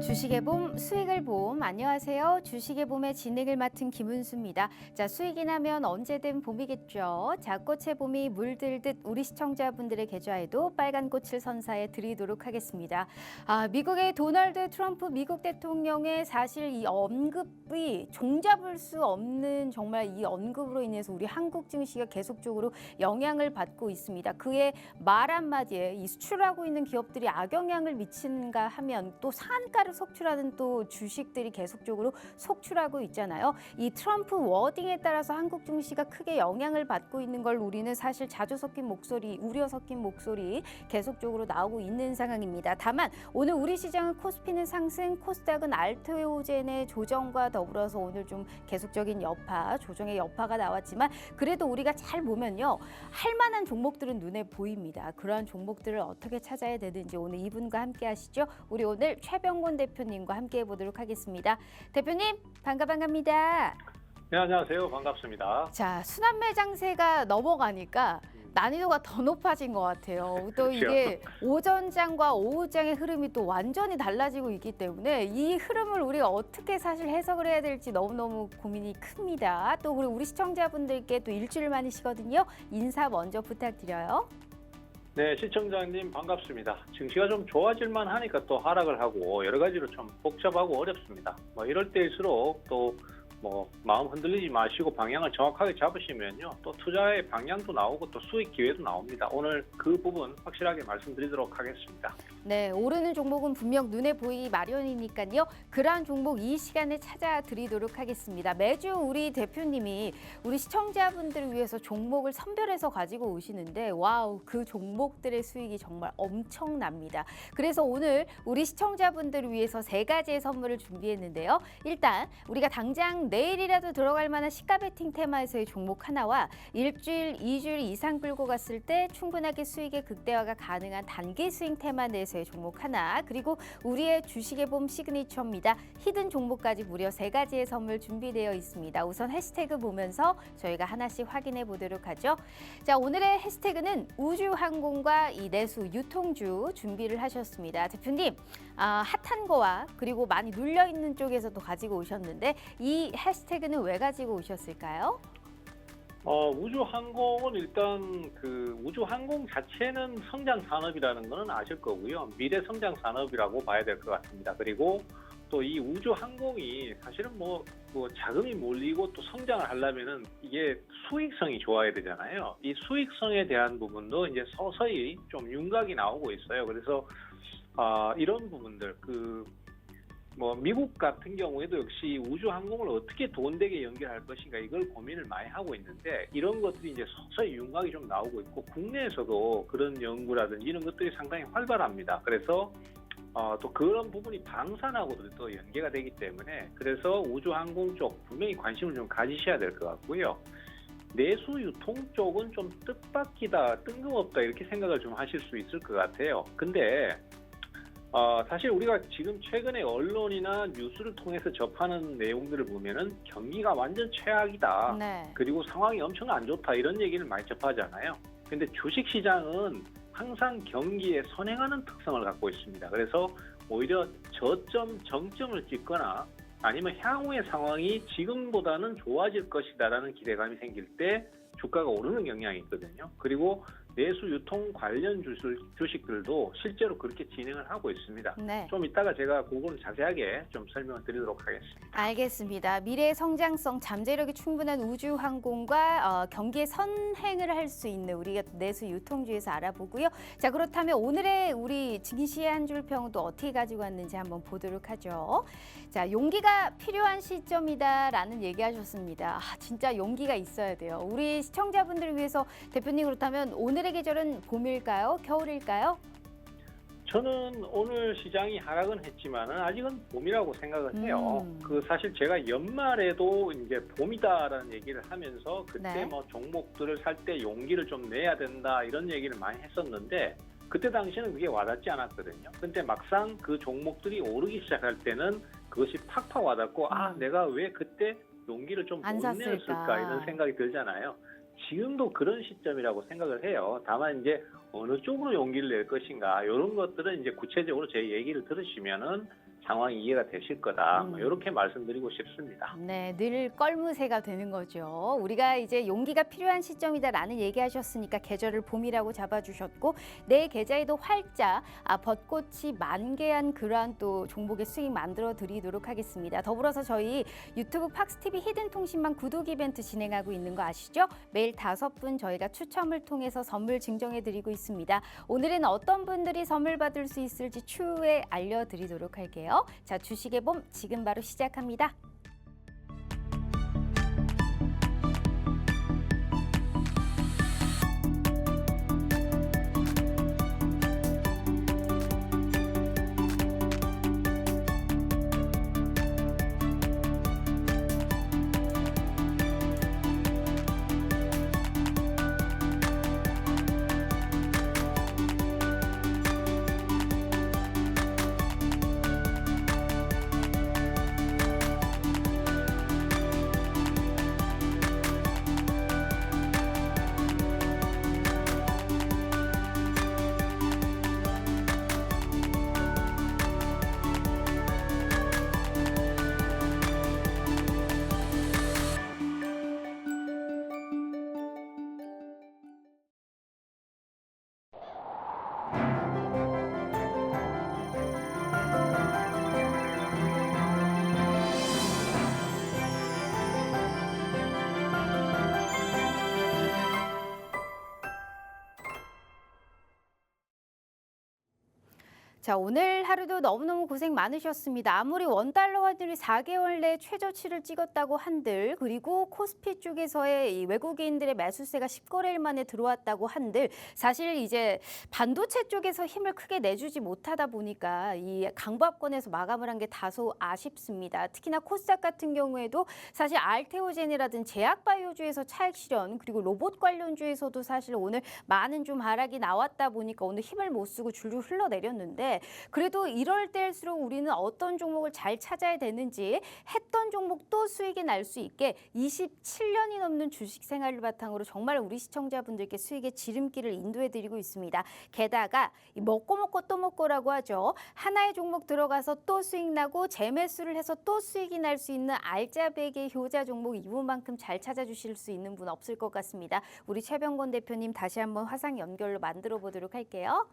주식의 봄, 수익을 봄. 안녕하세요. 주식의 봄의 진행을 맡은 김은수입니다. 자, 수익이 나면 언제든 봄이겠죠. 자, 꽃의 봄이 물들듯 우리 시청자분들의 계좌에도 빨간 꽃을 선사해 드리도록 하겠습니다. 미국의 도널드 트럼프 미국 대통령의 사실 이 언급이 종잡을 수 없는 정말 이 언급으로 인해서 우리 한국 증시가 계속적으로 영향을 받고 있습니다. 그의 말 한마디에 이 수출하고 있는 기업들이 악영향을 미치는가 하면 또 상한가를 속출하는 또 주식들이 계속적으로 속출하고 있잖아요. 이 트럼프 워딩에 따라서 한국 증시가 크게 영향을 받고 있는 걸 우리는 사실 자주 섞인 목소리, 우려 섞인 목소리 계속적으로 나오고 있는 상황입니다. 다만 오늘 우리 시장은 코스피는 상승, 코스닥은 알트오젠의 조정과 더불어서 오늘 좀 계속적인 여파, 조정의 여파가 나왔지만 그래도 우리가 잘 보면요. 할 만한 종목들은 눈에 보입니다. 그러한 종목들을 어떻게 찾아야 되는지 오늘 이분과 함께 하시죠. 우리 오늘 최병곤 대표님과 함께 해보도록 하겠습니다. 대표님 반갑습니다. 네, 안녕하세요. 반갑습니다. 자, 순환매 장세가 넘어가니까 난이도가 더 높아진 것 같아요. 또 이게 오전장과 오후장의 흐름이 또 완전히 달라지고 있기 때문에 이 흐름을 우리가 어떻게 사실 해석을 해야 될지 너무너무 고민이 큽니다. 또 우리 시청자분들께 또 일주일 만이시거든요. 인사 먼저 부탁드려요. 네, 시청자님 반갑습니다. 증시가 좀 좋아질만 하니까 또 하락을 하고 여러 가지로 좀 복잡하고 어렵습니다. 이럴 때일수록 또 마음 흔들리지 마시고 방향을 정확하게 잡으시면요. 또 투자의 방향도 나오고 또 수익 기회도 나옵니다. 오늘 그 부분 확실하게 말씀드리도록 하겠습니다. 네, 오르는 종목은 분명 눈에 보이기 마련이니까요. 그러한 종목 이 시간에 찾아드리도록 하겠습니다. 매주 우리 대표님이 우리 시청자분들을 위해서 종목을 선별해서 가지고 오시는데 와우, 그 종목들의 수익이 정말 엄청납니다. 그래서 오늘 우리 시청자분들을 위해서 세 가지의 선물을 준비했는데요. 일단 우리가 당장 내일이라도 들어갈 만한 시가 베팅 테마에서의 종목 하나와 일주일, 2주일 이상 끌고 갔을 때 충분하게 수익의 극대화가 가능한 단기 스윙 테마 내에서의 종목 하나, 그리고 우리의 주식의 봄 시그니처입니다. 히든 종목까지 무려 세 가지의 선물 준비되어 있습니다. 우선 해시태그 보면서 저희가 하나씩 확인해 보도록 하죠. 자, 오늘의 해시태그는 우주항공과 이 내수 유통주 준비를 하셨습니다. 대표님, 핫한 거와 그리고 많이 눌려있는 쪽에서도 가지고 오셨는데 이 해시태그는 왜 가지고 오셨을까요? 우주항공은 일단 그 우주항공 자체는 성장 산업이라는 거는 아실 거고요. 미래 성장 산업이라고 봐야 될 것 같습니다. 그리고 또 이 우주항공이 사실은 자금이 몰리고 또 성장을 하려면은 이게 수익성이 좋아야 되잖아요. 이 수익성에 대한 부분도 이제 서서히 좀 윤곽이 나오고 있어요. 그래서 이런 부분들 미국 같은 경우에도 역시 우주항공을 어떻게 돈되게 연결할 것인가 이걸 고민을 많이 하고 있는데 이런 것들이 이제 서서히 윤곽이 좀 나오고 있고 국내에서도 그런 연구라든지 이런 것들이 상당히 활발합니다. 그래서 또 그런 부분이 방산하고도 또 연계가 되기 때문에 그래서 우주항공 쪽 분명히 관심을 좀 가지셔야 될 것 같고요. 내수 유통 쪽은 좀 뜻밖이다, 뜬금없다 이렇게 생각을 좀 하실 수 있을 것 같아요. 근데 사실 우리가 지금 최근에 언론이나 뉴스를 통해서 접하는 내용들을 보면은 경기가 완전 최악이다. 네. 그리고 상황이 엄청 안 좋다 이런 얘기를 많이 접하잖아요. 근데 주식시장은 항상 경기에 선행하는 특성을 갖고 있습니다. 그래서 오히려 저점, 정점을 찍거나 아니면 향후의 상황이 지금보다는 좋아질 것이다라는 기대감이 생길 때 주가가 오르는 경향이 있거든요. 그리고 내수 유통 관련 주식들도 실제로 그렇게 진행을 하고 있습니다. 네. 좀 이따가 제가 그거는 자세하게 좀 설명을 드리도록 하겠습니다. 알겠습니다. 미래의 성장성, 잠재력이 충분한 우주항공과 경기에 선행을 할 수 있는 우리가 내수 유통주에서 알아보고요. 자, 그렇다면 오늘의 우리 증시의 한 줄 평도 어떻게 가지고 왔는지 한번 보도록 하죠. 자, 용기가 필요한 시점이다라는 얘기하셨습니다. 진짜 용기가 있어야 돼요. 우리 시청자분들을 위해서 대표님 그렇다면 오늘의 계절은 봄일까요? 겨울일까요? 저는 오늘 시장이 하락은 했지만은 아직은 봄이라고 생각을 해요. 사실 제가 연말에도 이제 봄이다라는 얘기를 하면서 그때 네. 종목들을 살 때 용기를 좀 내야 된다 이런 얘기를 많이 했었는데 그때 당시에는 그게 와닿지 않았거든요. 근데 막상 그 종목들이 오르기 시작할 때는 그것이 팍팍 와닿고 내가 왜 그때 용기를 좀 못 내었을까 이런 생각이 들잖아요. 지금도 그런 시점이라고 생각을 해요. 다만 이제 어느 쪽으로 용기를 낼 것인가 이런 것들은 이제 구체적으로 제 얘기를 들으시면은 상황이 이해가 되실 거다. 뭐 이렇게 말씀드리고 싶습니다. 네, 늘 껄무새가 되는 거죠. 우리가 이제 용기가 필요한 시점이다라는 얘기하셨으니까 계절을 봄이라고 잡아주셨고 내 계좌에도 활짝 벚꽃이 만개한 그러한 또 종목의 수익 만들어 드리도록 하겠습니다. 더불어서 저희 유튜브 팍스TV 히든통신망 구독 이벤트 진행하고 있는 거 아시죠? 매일 5분 저희가 추첨을 통해서 선물 증정해 드리고 있습니다. 오늘은 어떤 분들이 선물 받을 수 있을지 추후에 알려드리도록 할게요. 자, 주식의 봄 지금 바로 시작합니다. 자, 오늘 하루도 너무너무 고생 많으셨습니다. 아무리 원달러 환율이 4개월 내 최저치를 찍었다고 한들 그리고 코스피 쪽에서의 이 외국인들의 매수세가 10거래일 만에 들어왔다고 한들 사실 이제 반도체 쪽에서 힘을 크게 내주지 못하다 보니까 이 강보합권에서 마감을 한 게 다소 아쉽습니다. 특히나 코스닥 같은 경우에도 사실 알테오젠이라든 제약바이오주에서 차익 실현 그리고 로봇 관련주에서도 사실 오늘 많은 좀 하락이 나왔다 보니까 오늘 힘을 못 쓰고 줄줄 흘러내렸는데 그래도 이럴 때일수록 우리는 어떤 종목을 잘 찾아야 되는지 했던 종목 또 수익이 날 수 있게 27년이 넘는 주식 생활을 바탕으로 정말 우리 시청자분들께 수익의 지름길을 인도해드리고 있습니다. 게다가 먹고 또 먹고라고 하죠. 하나의 종목 들어가서 또 수익 나고 재매수를 해서 또 수익이 날 수 있는 알짜배기의 효자 종목 이분만큼 잘 찾아주실 수 있는 분 없을 것 같습니다. 우리 최병권 대표님 다시 한번 화상 연결로 만들어 보도록 할게요.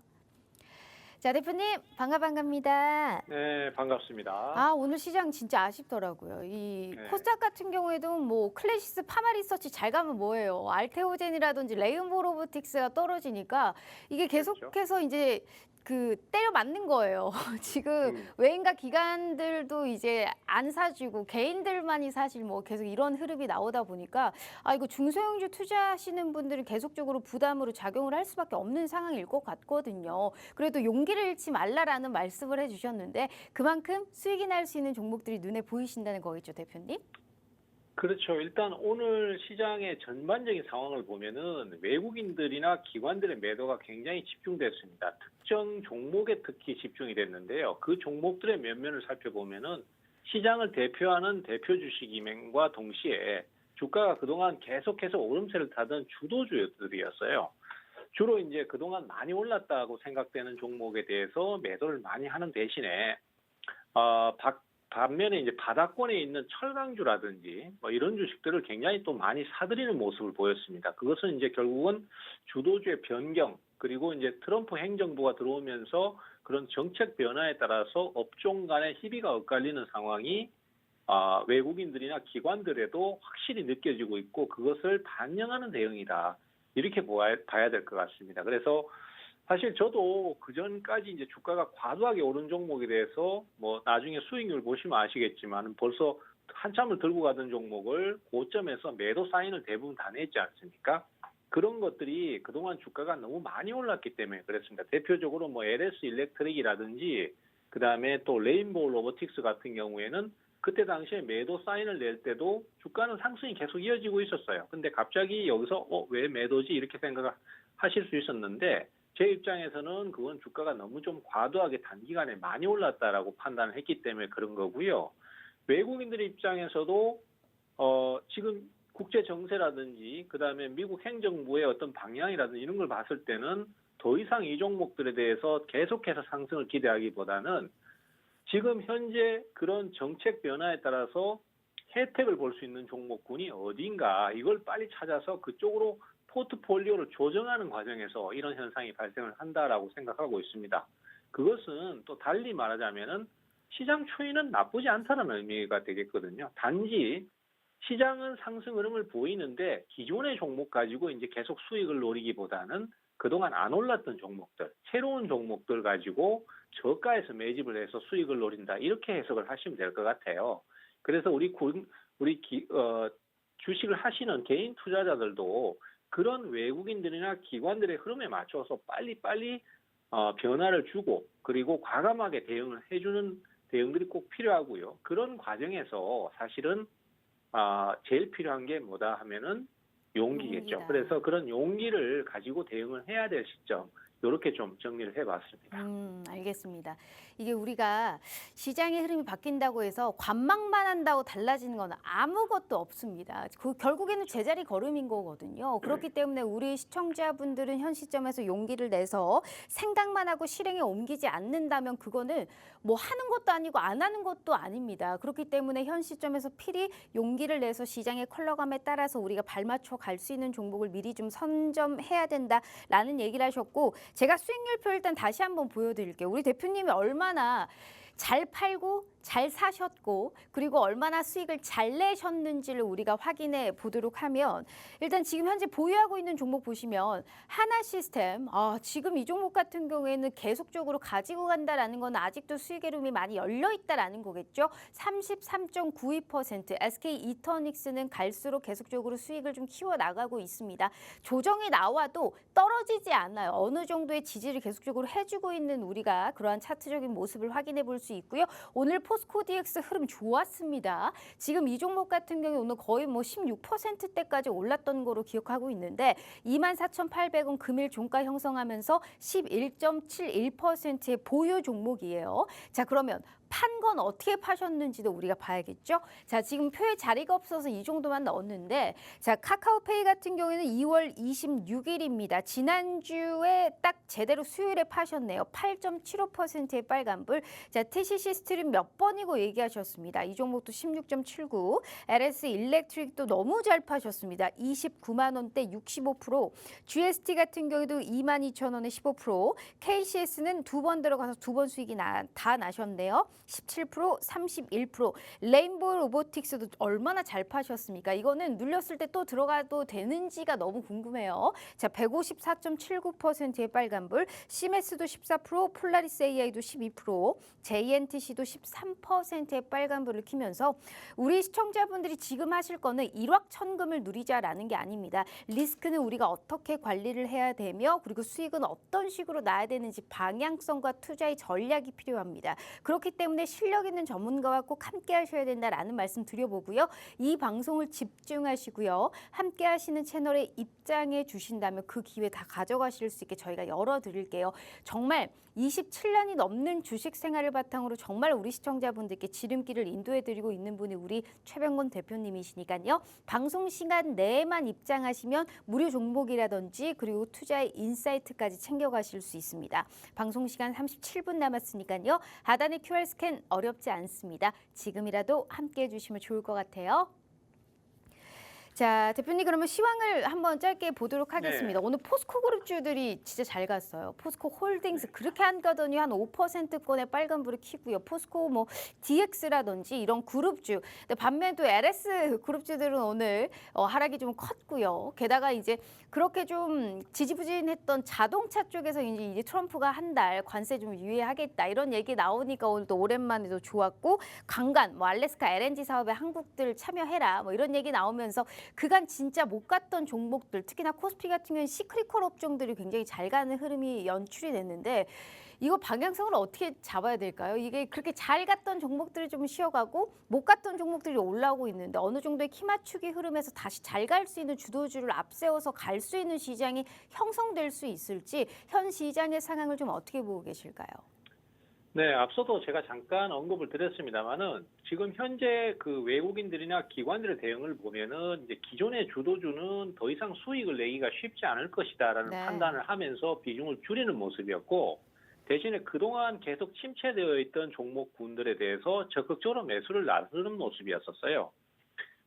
자, 대표님 반갑습니다. 네, 반갑습니다. 아, 오늘 시장 진짜 아쉽더라고요. 이 네. 코스닥 같은 경우에도 뭐 클래시스 파마리서치 잘 가면 뭐예요. 알테오젠이라든지 레인보우 로보틱스가 떨어지니까 이게 계속해서 이제 그 때려 맞는 거예요. 지금 외인과 기관들도 이제 안 사주고 개인들만이 사실 뭐 계속 이런 흐름이 나오다 보니까 아, 이거 중소형주 투자하시는 분들은 계속적으로 부담으로 작용을 할 수밖에 없는 상황일 것 같거든요. 그래도 용기를 잃지 말라라는 말씀을 해주셨는데 그만큼 수익이 날 수 있는 종목들이 눈에 보이신다는 거겠죠, 대표님? 그렇죠. 일단 오늘 시장의 전반적인 상황을 보면은 외국인들이나 기관들의 매도가 굉장히 집중됐습니다. 특정 종목에 특히 집중이 됐는데요. 그 종목들의 면면을 살펴보면은 시장을 대표하는 대표 주식임과 동시에 주가가 그동안 계속해서 오름세를 타던 주도주들이었어요. 주로 이제 그동안 많이 올랐다고 생각되는 종목에 대해서 매도를 많이 하는 대신에 반면에 이제 바닥권에 있는 철강주라든지 뭐 이런 주식들을 굉장히 또 많이 사들이는 모습을 보였습니다. 그것은 이제 결국은 주도주의 변경 그리고 이제 트럼프 행정부가 들어오면서 그런 정책 변화에 따라서 업종 간의 희비가 엇갈리는 상황이 외국인들이나 기관들에도 확실히 느껴지고 있고 그것을 반영하는 대응이다. 이렇게 봐야 될 것 같습니다. 그래서 사실 저도 그 전까지 이제 주가가 과도하게 오른 종목에 대해서 뭐 나중에 수익률 보시면 아시겠지만 벌써 한참을 들고 가던 종목을 고점에서 매도 사인을 대부분 다 냈지 않습니까? 그런 것들이 그동안 주가가 너무 많이 올랐기 때문에 그렇습니다. 대표적으로 뭐 LS 일렉트릭이라든지 그다음에 또 레인보우 로보틱스 같은 경우에는 그때 당시에 매도 사인을 낼 때도 주가는 상승이 계속 이어지고 있었어요. 근데 갑자기 여기서 왜 매도지 이렇게 생각하실 수 있었는데 제 입장에서는 그건 주가가 너무 좀 과도하게 단기간에 많이 올랐다라고 판단을 했기 때문에 그런 거고요. 외국인들 입장에서도 지금 국제 정세라든지 그다음에 미국 행정부의 어떤 방향이라든지 이런 걸 봤을 때는 더 이상 이 종목들에 대해서 계속해서 상승을 기대하기보다는 지금 현재 그런 정책 변화에 따라서 혜택을 볼 수 있는 종목군이 어딘가 이걸 빨리 찾아서 그쪽으로 포트폴리오를 조정하는 과정에서 이런 현상이 발생을 한다라고 생각하고 있습니다. 그것은 또 달리 말하자면은 시장 추이는 나쁘지 않다는 의미가 되겠거든요. 단지 시장은 상승 흐름을 보이는데 기존의 종목 가지고 이제 계속 수익을 노리기보다는 그동안 안 올랐던 종목들, 새로운 종목들 가지고 저가에서 매집을 해서 수익을 노린다. 이렇게 해석을 하시면 될 것 같아요. 그래서 주식을 하시는 개인 투자자들도 그런 외국인들이나 기관들의 흐름에 맞춰서 빨리빨리 변화를 주고 그리고 과감하게 대응을 해주는 대응들이 꼭 필요하고요. 그런 과정에서 사실은 제일 필요한 게 뭐다 하면은 용기겠죠. 용기다. 그래서 그런 용기를 가지고 대응을 해야 될 시점, 이렇게 좀 정리를 해봤습니다. 알겠습니다. 이게 우리가 시장의 흐름이 바뀐다고 해서 관망만 한다고 달라지는 건 아무것도 없습니다. 결국에는 제자리 걸음인 거거든요. 그렇기 때문에 우리 시청자분들은 현 시점에서 용기를 내서 생각만 하고 실행에 옮기지 않는다면 그거는 뭐 하는 것도 아니고 안 하는 것도 아닙니다. 그렇기 때문에 현 시점에서 필히 용기를 내서 시장의 컬러감에 따라서 우리가 발맞춰 갈 수 있는 종목을 미리 좀 선점해야 된다라는 얘기를 하셨고, 제가 수익률표 일단 다시 한번 보여드릴게요. 우리 대표님이 얼마나 잘 팔고 잘 사셨고 그리고 얼마나 수익을 잘 내셨는지를 우리가 확인해 보도록 하면, 일단 지금 현재 보유하고 있는 종목 보시면 하나시스템, 지금 이 종목 같은 경우에는 계속적으로 가지고 간다라는 건 아직도 수익 흐름이 많이 열려 있다라는 거겠죠. 33.92%, SK 이터닉스는 갈수록 계속적으로 수익을 좀 키워 나가고 있습니다. 조정이 나와도 떨어지지 않아요. 어느 정도의 지지를 계속적으로 해주고 있는 우리가 그러한 차트적인 모습을 확인해 볼 수 있고요. 오늘 포스코 DX 흐름 좋았습니다. 지금 이 종목 같은 경우 오늘 거의 뭐 16%대까지 올랐던 거로 기억하고 있는데 24,800원 금일 종가 형성하면서 11.71%의 보유 종목이에요. 자, 그러면 판 건 어떻게 파셨는지도 우리가 봐야겠죠. 자, 지금 표에 자리가 없어서 이 정도만 넣었는데, 자, 카카오페이 같은 경우에는 2월 26일입니다. 지난주에 딱 제대로 수요일에 파셨네요. 8.75%의 빨간불. 자, TCC 스트림 몇 번이고 얘기하셨습니다. 이 종목도 16.79. LS 일렉트릭도 너무 잘 파셨습니다. 29만 원대 65%. GST 같은 경우에도 22,000원에 15%. KCS는 두 번 들어가서 두 번 수익이 다 나셨네요. 17%, 31%. 레인보우 로보틱스도 얼마나 잘 파셨습니까? 이거는 눌렸을 때 또 들어가도 되는지가 너무 궁금해요. 자, 154.79%의 빨간불. 시메스도 14%, 폴라리스 AI도 12%, JNTC도 13%의 빨간불을 켜면서 우리 시청자분들이 지금 하실 거는 일확천금을 누리자라는 게 아닙니다. 리스크는 우리가 어떻게 관리를 해야 되며 그리고 수익은 어떤 식으로 나야 되는지 방향성과 투자의 전략이 필요합니다. 그렇기 때문에 실력 있는 전문가와 꼭 함께 하셔야 된다라는 말씀 드려보고요. 이 방송을 집중하시고요. 함께 하시는 채널에 입장해 주신다면 그 기회 다 가져가실 수 있게 저희가 열어드릴게요. 정말 27년이 넘는 주식 생활을 바탕으로 정말 우리 시청자분들께 지름길을 인도해드리고 있는 분이 우리 최병곤 대표님이시니까요. 방송 시간 내에만 입장하시면 무료 종목이라든지 그리고 투자의 인사이트까지 챙겨가실 수 있습니다. 방송 시간 37분 남았으니까요. 하단의 QR 스캔 어렵지 않습니다. 지금이라도 함께 해주시면 좋을 것 같아요. 자, 대표님 그러면 시황을 한번 짧게 보도록 하겠습니다. 네. 오늘 포스코 그룹주들이 진짜 잘 갔어요. 포스코 홀딩스 그렇게 안 가더니 한 5%권의 빨간불을 켜고요. 포스코 뭐 DX라든지 이런 그룹주. 근데 반면에 또 LS 그룹주들은 오늘 하락이 좀 컸고요. 게다가 이제 그렇게 좀 지지부진했던 자동차 쪽에서 이제 트럼프가 한 달 관세 좀 유예하겠다 이런 얘기 나오니까 오늘 또 오랜만에도 좋았고, 강간 뭐 알래스카 LNG 사업에 한국들 참여해라 뭐 이런 얘기 나오면서 그간 진짜 못 갔던 종목들, 특히나 코스피 같은 경우는 시크릿컬 업종들이 굉장히 잘 가는 흐름이 연출이 됐는데, 이거 방향성을 어떻게 잡아야 될까요? 이게 그렇게 잘 갔던 종목들이 좀 쉬어가고 못 갔던 종목들이 올라오고 있는데 어느 정도의 키 맞추기 흐름에서 다시 잘 갈 수 있는 주도주를 앞세워서 갈 수 있는 시장이 형성될 수 있을지 현 시장의 상황을 좀 어떻게 보고 계실까요? 네, 앞서도 제가 잠깐 언급을 드렸습니다만은 지금 현재 그 외국인들이나 기관들의 대응을 보면은 이제 기존의 주도주는 더 이상 수익을 내기가 쉽지 않을 것이다라는 네. 판단을 하면서 비중을 줄이는 모습이었고 대신에 그동안 계속 침체되어 있던 종목군들에 대해서 적극적으로 매수를 나서는 모습이었었어요.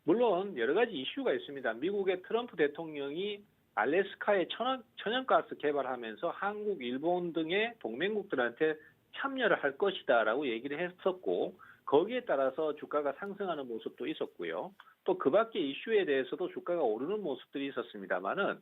물론 여러 가지 이슈가 있습니다. 미국의 트럼프 대통령이 알래스카에 천연가스 개발하면서 한국, 일본 등의 동맹국들한테 참여를 할 것이다라고 얘기를 했었고 거기에 따라서 주가가 상승하는 모습도 있었고요. 또 그 밖의 이슈에 대해서도 주가가 오르는 모습들이 있었습니다만은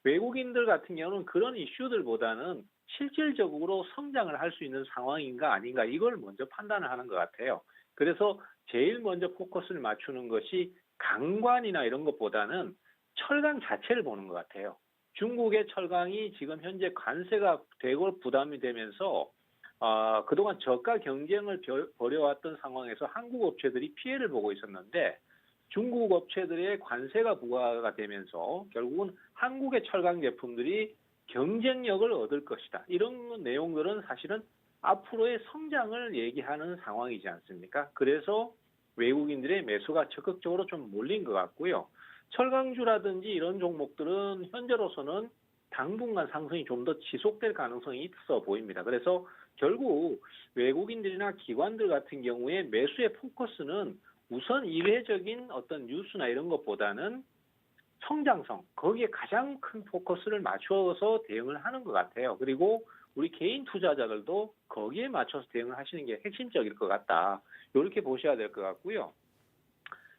외국인들 같은 경우는 그런 이슈들보다는 실질적으로 성장을 할 수 있는 상황인가 아닌가 이걸 먼저 판단을 하는 것 같아요. 그래서 제일 먼저 포커스를 맞추는 것이 강관이나 이런 것보다는 철강 자체를 보는 것 같아요. 중국의 철강이 지금 현재 관세가 되고 부담이 되면서 그동안 저가 경쟁을 벌여왔던 상황에서 한국 업체들이 피해를 보고 있었는데 중국 업체들의 관세가 부과가 되면서 결국은 한국의 철강 제품들이 경쟁력을 얻을 것이다. 이런 내용들은 사실은 앞으로의 성장을 얘기하는 상황이지 않습니까? 그래서 외국인들의 매수가 적극적으로 좀 몰린 것 같고요. 철강주라든지 이런 종목들은 현재로서는 당분간 상승이 좀 더 지속될 가능성이 있어 보입니다. 그래서 결국 외국인들이나 기관들 같은 경우에 매수의 포커스는 우선 이례적인 어떤 뉴스나 이런 것보다는 성장성, 거기에 가장 큰 포커스를 맞춰서 대응을 하는 것 같아요. 그리고 우리 개인 투자자들도 거기에 맞춰서 대응을 하시는 게 핵심적일 것 같다. 이렇게 보셔야 될 것 같고요.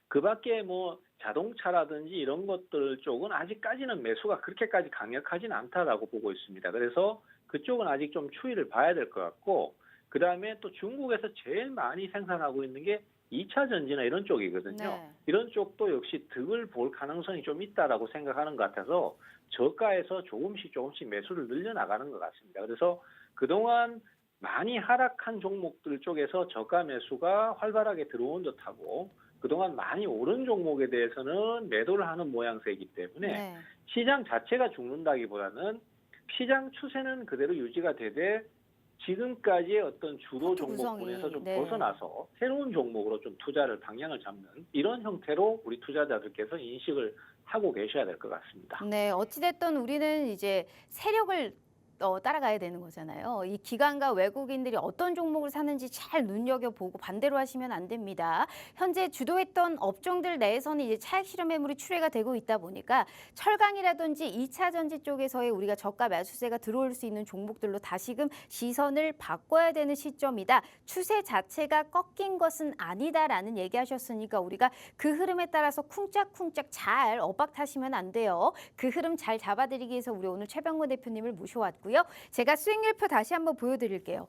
그 밖에 뭐 자동차라든지 이런 것들 쪽은 아직까지는 매수가 그렇게까지 강력하진 않다라고 보고 있습니다. 그래서 그쪽은 아직 좀 추이를 봐야 될 것 같고, 그 다음에 또 중국에서 제일 많이 생산하고 있는 게 2차 전지나 이런 쪽이거든요. 네. 이런 쪽도 역시 득을 볼 가능성이 좀 있다라고 생각하는 것 같아서 저가에서 조금씩 매수를 늘려나가는 것 같습니다. 그래서 그동안 많이 하락한 종목들 쪽에서 저가 매수가 활발하게 들어온 듯하고 그동안 많이 오른 종목에 대해서는 매도를 하는 모양새이기 때문에 네. 시장 자체가 죽는다기보다는 시장 추세는 그대로 유지가 되되 지금까지의 어떤 주도 포트 종목군에서 구성이 좀 네. 벗어나서 새로운 종목으로 좀 투자를 방향을 잡는 이런 형태로 우리 투자자들께서 인식을 하고 계셔야 될 것 같습니다. 네, 어찌됐든 우리는 이제 세력을 따라가야 되는 거잖아요. 이 기관과 외국인들이 어떤 종목을 사는지 잘 눈여겨보고 반대로 하시면 안 됩니다. 현재 주도했던 업종들 내에서는 이제 차익 실현 매물이 출회가 되고 있다 보니까 철강이라든지 2차 전지 쪽에서의 우리가 저가 매수세가 들어올 수 있는 종목들로 다시금 시선을 바꿔야 되는 시점이다. 추세 자체가 꺾인 것은 아니다라는 얘기하셨으니까 우리가 그 흐름에 따라서 쿵짝쿵짝 잘 엇박 타시면 안 돼요. 그 흐름 잘 잡아드리기 위해서 우리 오늘 최병권 대표님을 모셔왔고요. 제가 수익률표 다시 한번 보여드릴게요.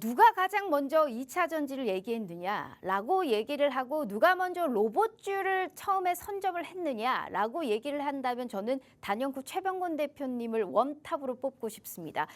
누가 가장 먼저 2차 전지를 얘기했느냐라고 얘기를 하고 누가 먼저 로봇주를 처음에 선점을 했느냐라고 얘기를 한다면 저는 단연코 최병권 대표님을 원탑으로 뽑고 싶습니다.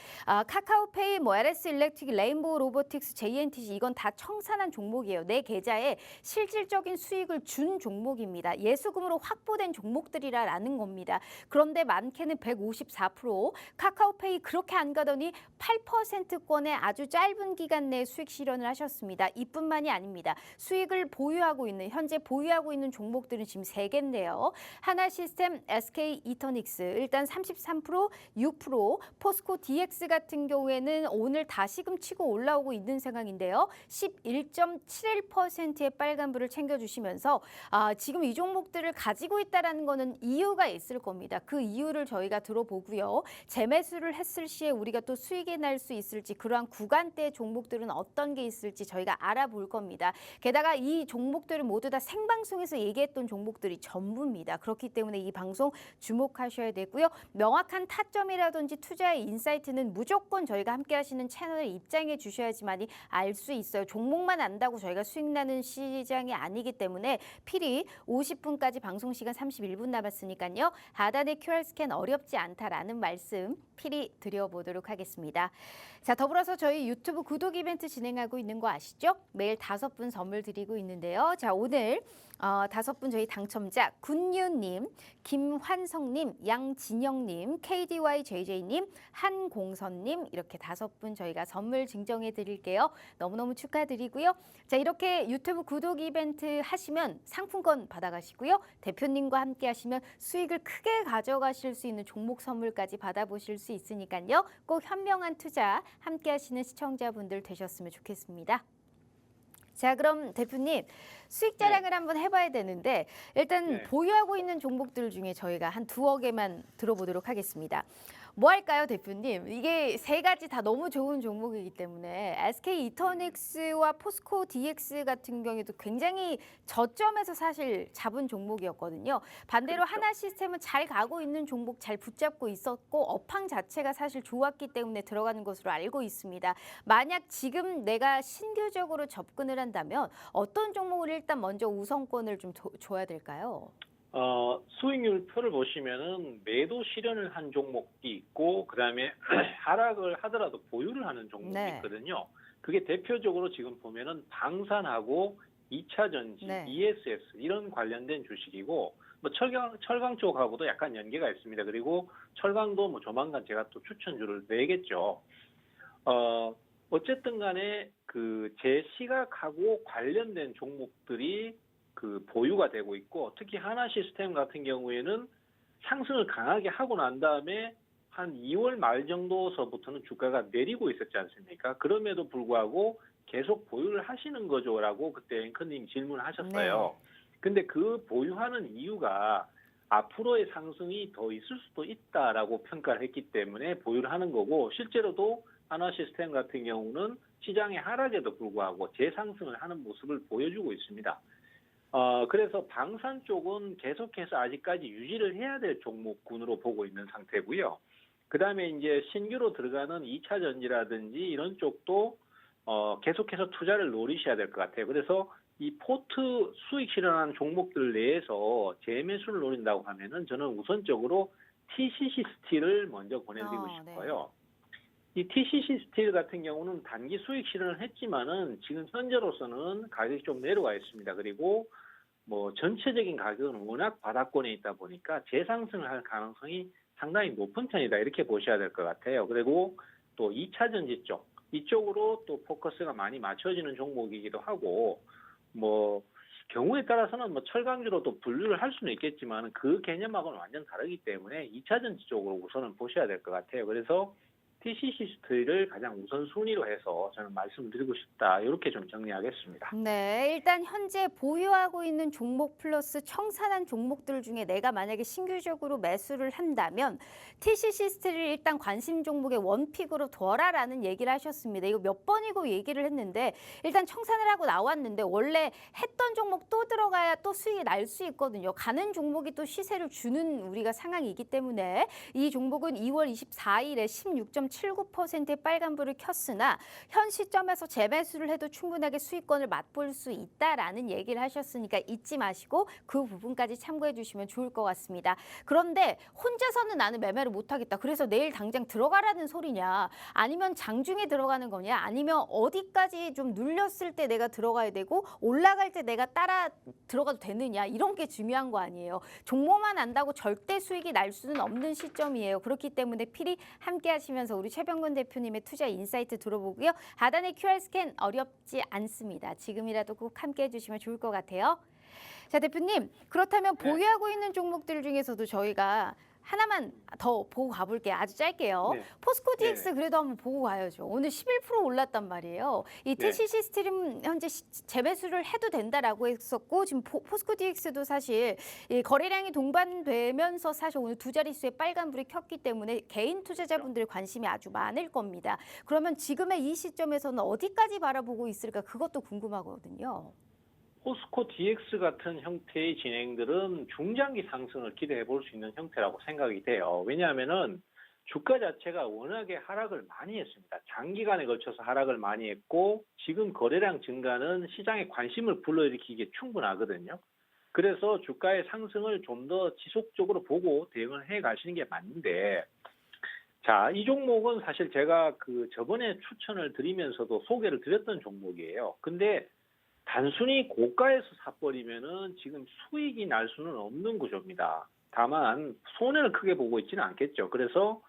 카카오페이, LS 일렉트릭, 레인보우 로보틱스, JNTG 이건 다 청산한 종목이에요. 내 계좌에 실질적인 수익을 준 종목입니다. 예수금으로 확보된 종목들이라는 겁니다. 그런데 많게는 154%, 카카오페이 그렇게 안 가더니 8%권의 아주 짧은 기간 내에 수익 실현을 하셨습니다. 이뿐만이 아닙니다. 수익을 보유하고 있는 현재 보유하고 있는 종목들은 지금 3개인데요. 하나시스템, SK 이터닉스 일단 33%, 6%, 포스코 DX 같은 경우에는 오늘 다시금 치고 올라오고 있는 상황인데요. 11.71%의 빨간불을 챙겨주시면서 지금 이 종목들을 가지고 있다는 거는 이유가 있을 겁니다. 그 이유를 저희가 들어보고요. 재매수를 했을 시에 우리가 또 수익이 날 수 있을지 그러한 구간대 종목들은 어떤 게 있을지 저희가 알아볼 겁니다. 게다가 이 종목들은 모두 다 생방송에서 얘기했던 종목들이 전부입니다. 그렇기 때문에 이 방송 주목하셔야 되고요. 명확한 타점이라든지 투자의 인사이트는 무조건 저희가 함께 하시는 채널에 입장해 주셔야지만이 알 수 있어요. 종목만 안다고 저희가 수익 나는 시장이 아니기 때문에 필히 50분까지 방송 시간 31분 남았으니까요. 하단의 QR 스캔 어렵지 않다라는 말씀 필히 드려보도록 하겠습니다. 자, 더불어서 저희 유튜브 구독 이벤트 진행하고 있는 거 아시죠? 매일 5분 선물 드리고 있는데요. 자, 오늘 다섯 분 저희 당첨자 군유님, 김환성님, 양진영님, KDYJJ님, 한공선님 이렇게 다섯 분 저희가 선물 증정해 드릴게요. 너무너무 축하드리고요. 자, 이렇게 유튜브 구독 이벤트 하시면 상품권 받아가시고요. 대표님과 함께 하시면 수익을 크게 가져가실 수 있는 종목 선물까지 받아보실 수 있으니까요. 꼭 현명한 투자 함께 하시는 시청자분들 되셨으면 좋겠습니다. 자, 그럼 대표님 수익 자랑을 한번 해봐야 되는데 일단 네. 보유하고 있는 종목들 중에 저희가 한 두어 개만 들어보도록 하겠습니다. 뭐 할까요, 대표님? 이게 세 가지 다 너무 좋은 종목이기 때문에 SK 이터닉스와 포스코 DX 같은 경우에도 굉장히 저점에서 사실 잡은 종목이었거든요. 반대로 그렇죠. 하나 시스템은 잘 가고 있는 종목 잘 붙잡고 있었고 업황 자체가 사실 좋았기 때문에 들어가는 것으로 알고 있습니다. 만약 지금 내가 신규적으로 접근을 한다면 어떤 종목을 일단 먼저 우선권을 좀 줘야 될까요? 수익률 표를 보시면은 매도 실현을 한 종목이 있고, 그 다음에 하락을 하더라도 보유를 하는 종목이 네. 있거든요. 그게 대표적으로 지금 보면은 방산하고 2차 전지, 네. ESS 이런 관련된 주식이고, 뭐 철강 쪽하고도 약간 연계가 있습니다. 그리고 철강도 뭐 조만간 제가 또 추천주를 내겠죠. 어쨌든 간에 그 제 시각하고 관련된 종목들이 그 보유가 되고 있고, 특히 하나 시스템 같은 경우에는 상승을 강하게 하고 난 다음에 한 2월 말 정도서부터는 주가가 내리고 있었지 않습니까? 그럼에도 불구하고 계속 보유를 하시는 거죠라고 그때 앵커님 질문하셨어요. 근데 그 보유하는 이유가 앞으로의 상승이 더 있을 수도 있다라고 평가를 했기 때문에 보유를 하는 거고, 실제로도 하나 시스템 같은 경우는 시장의 하락에도 불구하고 재상승을 하는 모습을 보여주고 있습니다. 그래서 방산 쪽은 계속해서 아직까지 유지를 해야 될 종목군으로 보고 있는 상태고요. 그 다음에 이제 신규로 들어가는 2차 전지라든지 이런 쪽도 계속해서 투자를 노리셔야 될 것 같아요. 그래서 이 포트 수익 실현하는 종목들 내에서 재매수를 노린다고 하면은 저는 우선적으로 TCC 스틸을 먼저 권해드리고 싶어요. 이 TCC 스틸 같은 경우는 단기 수익 실현을 했지만은 지금 현재로서는 가격이 좀 내려와 있습니다. 그리고 뭐 전체적인 가격은 워낙 바닥권에 있다 보니까 재상승을 할 가능성이 상당히 높은 편이다, 이렇게 보셔야 될 것 같아요. 그리고 또 2차 전지 쪽, 이쪽으로 또 포커스가 많이 맞춰지는 종목이기도 하고, 뭐 경우에 따라서는 뭐 철강주로도 분류를 할 수는 있겠지만 그 개념하고는 완전 다르기 때문에 2차 전지 쪽으로 우선은 보셔야 될 것 같아요. 그래서 TCC 스틸을 가장 우선순위로 해서 저는 말씀드리고 싶다, 이렇게 좀 정리하겠습니다. 네, 일단 현재 보유하고 있는 종목 플러스 청산한 종목들 중에 내가 만약에 신규적으로 매수를 한다면 TCC 스틸을 일단 관심 종목의 원픽으로 둬라라는 얘기를 하셨습니다. 이거 몇 번이고 얘기를 했는데 일단 청산을 하고 나왔는데 원래 했던 종목 또 들어가야 또 수익이 날 수 있거든요. 가는 종목이 또 시세를 주는 우리가 상황이기 때문에 이 종목은 2월 24일에 16.79%의 빨간불을 켰으나 현 시점에서 재매수를 해도 충분하게 수익권을 맛볼 수 있다라는 얘기를 하셨으니까 잊지 마시고 그 부분까지 참고해 주시면 좋을 것 같습니다. 그런데 혼자서는 나는 매매를 못하겠다. 그래서 내일 당장 들어가라는 소리냐? 아니면 장중에 들어가는 거냐? 아니면 어디까지 좀 눌렸을 때 내가 들어가야 되고 올라갈 때 내가 따라 들어가도 되느냐? 이런 게 중요한 거 아니에요. 종목만 안다고 절대 수익이 날 수는 없는 시점이에요. 그렇기 때문에 필히 함께 하시면서 우리 최병근 대표님의 투자 인사이트 들어보고요. 하단의 QR 스캔 어렵지 않습니다. 지금이라도 꼭 함께 해주시면 좋을 것 같아요. 자, 대표님, 그렇다면 네. 보유하고 있는 종목들 중에서도 저희가 하나만 더 보고 가볼게요. 아주 짧게요. 네. 포스코 DX 네네. 그래도 한번 보고 가야죠. 오늘 11% 올랐단 말이에요. 이 네. TCC 스트림 현재 재매수를 해도 된다라고 했었고 지금 포스코 DX도 사실 이 거래량이 동반되면서 사실 오늘 두 자릿수의 빨간불이 켰기 때문에 개인 투자자분들의 관심이 아주 많을 겁니다. 그러면 지금의 이 시점에서는 어디까지 바라보고 있을까 그것도 궁금하거든요. 포스코 DX 같은 형태의 진행들은 중장기 상승을 기대해 볼 수 있는 형태라고 생각이 돼요. 왜냐하면은 주가 자체가 워낙에 하락을 많이 했습니다. 장기간에 걸쳐서 하락을 많이 했고 지금 거래량 증가는 시장의 관심을 불러일으키기에 충분하거든요. 그래서 주가의 상승을 좀 더 지속적으로 보고 대응을 해 가시는 게 맞는데, 자, 이 종목은 사실 제가 그 저번에 추천을 드리면서도 소개를 드렸던 종목이에요. 근데 단순히 고가에서 사버리면은 지금 수익이 날 수는 없는 구조입니다. 다만 손해를 크게 보고 있지는 않겠죠. 그래서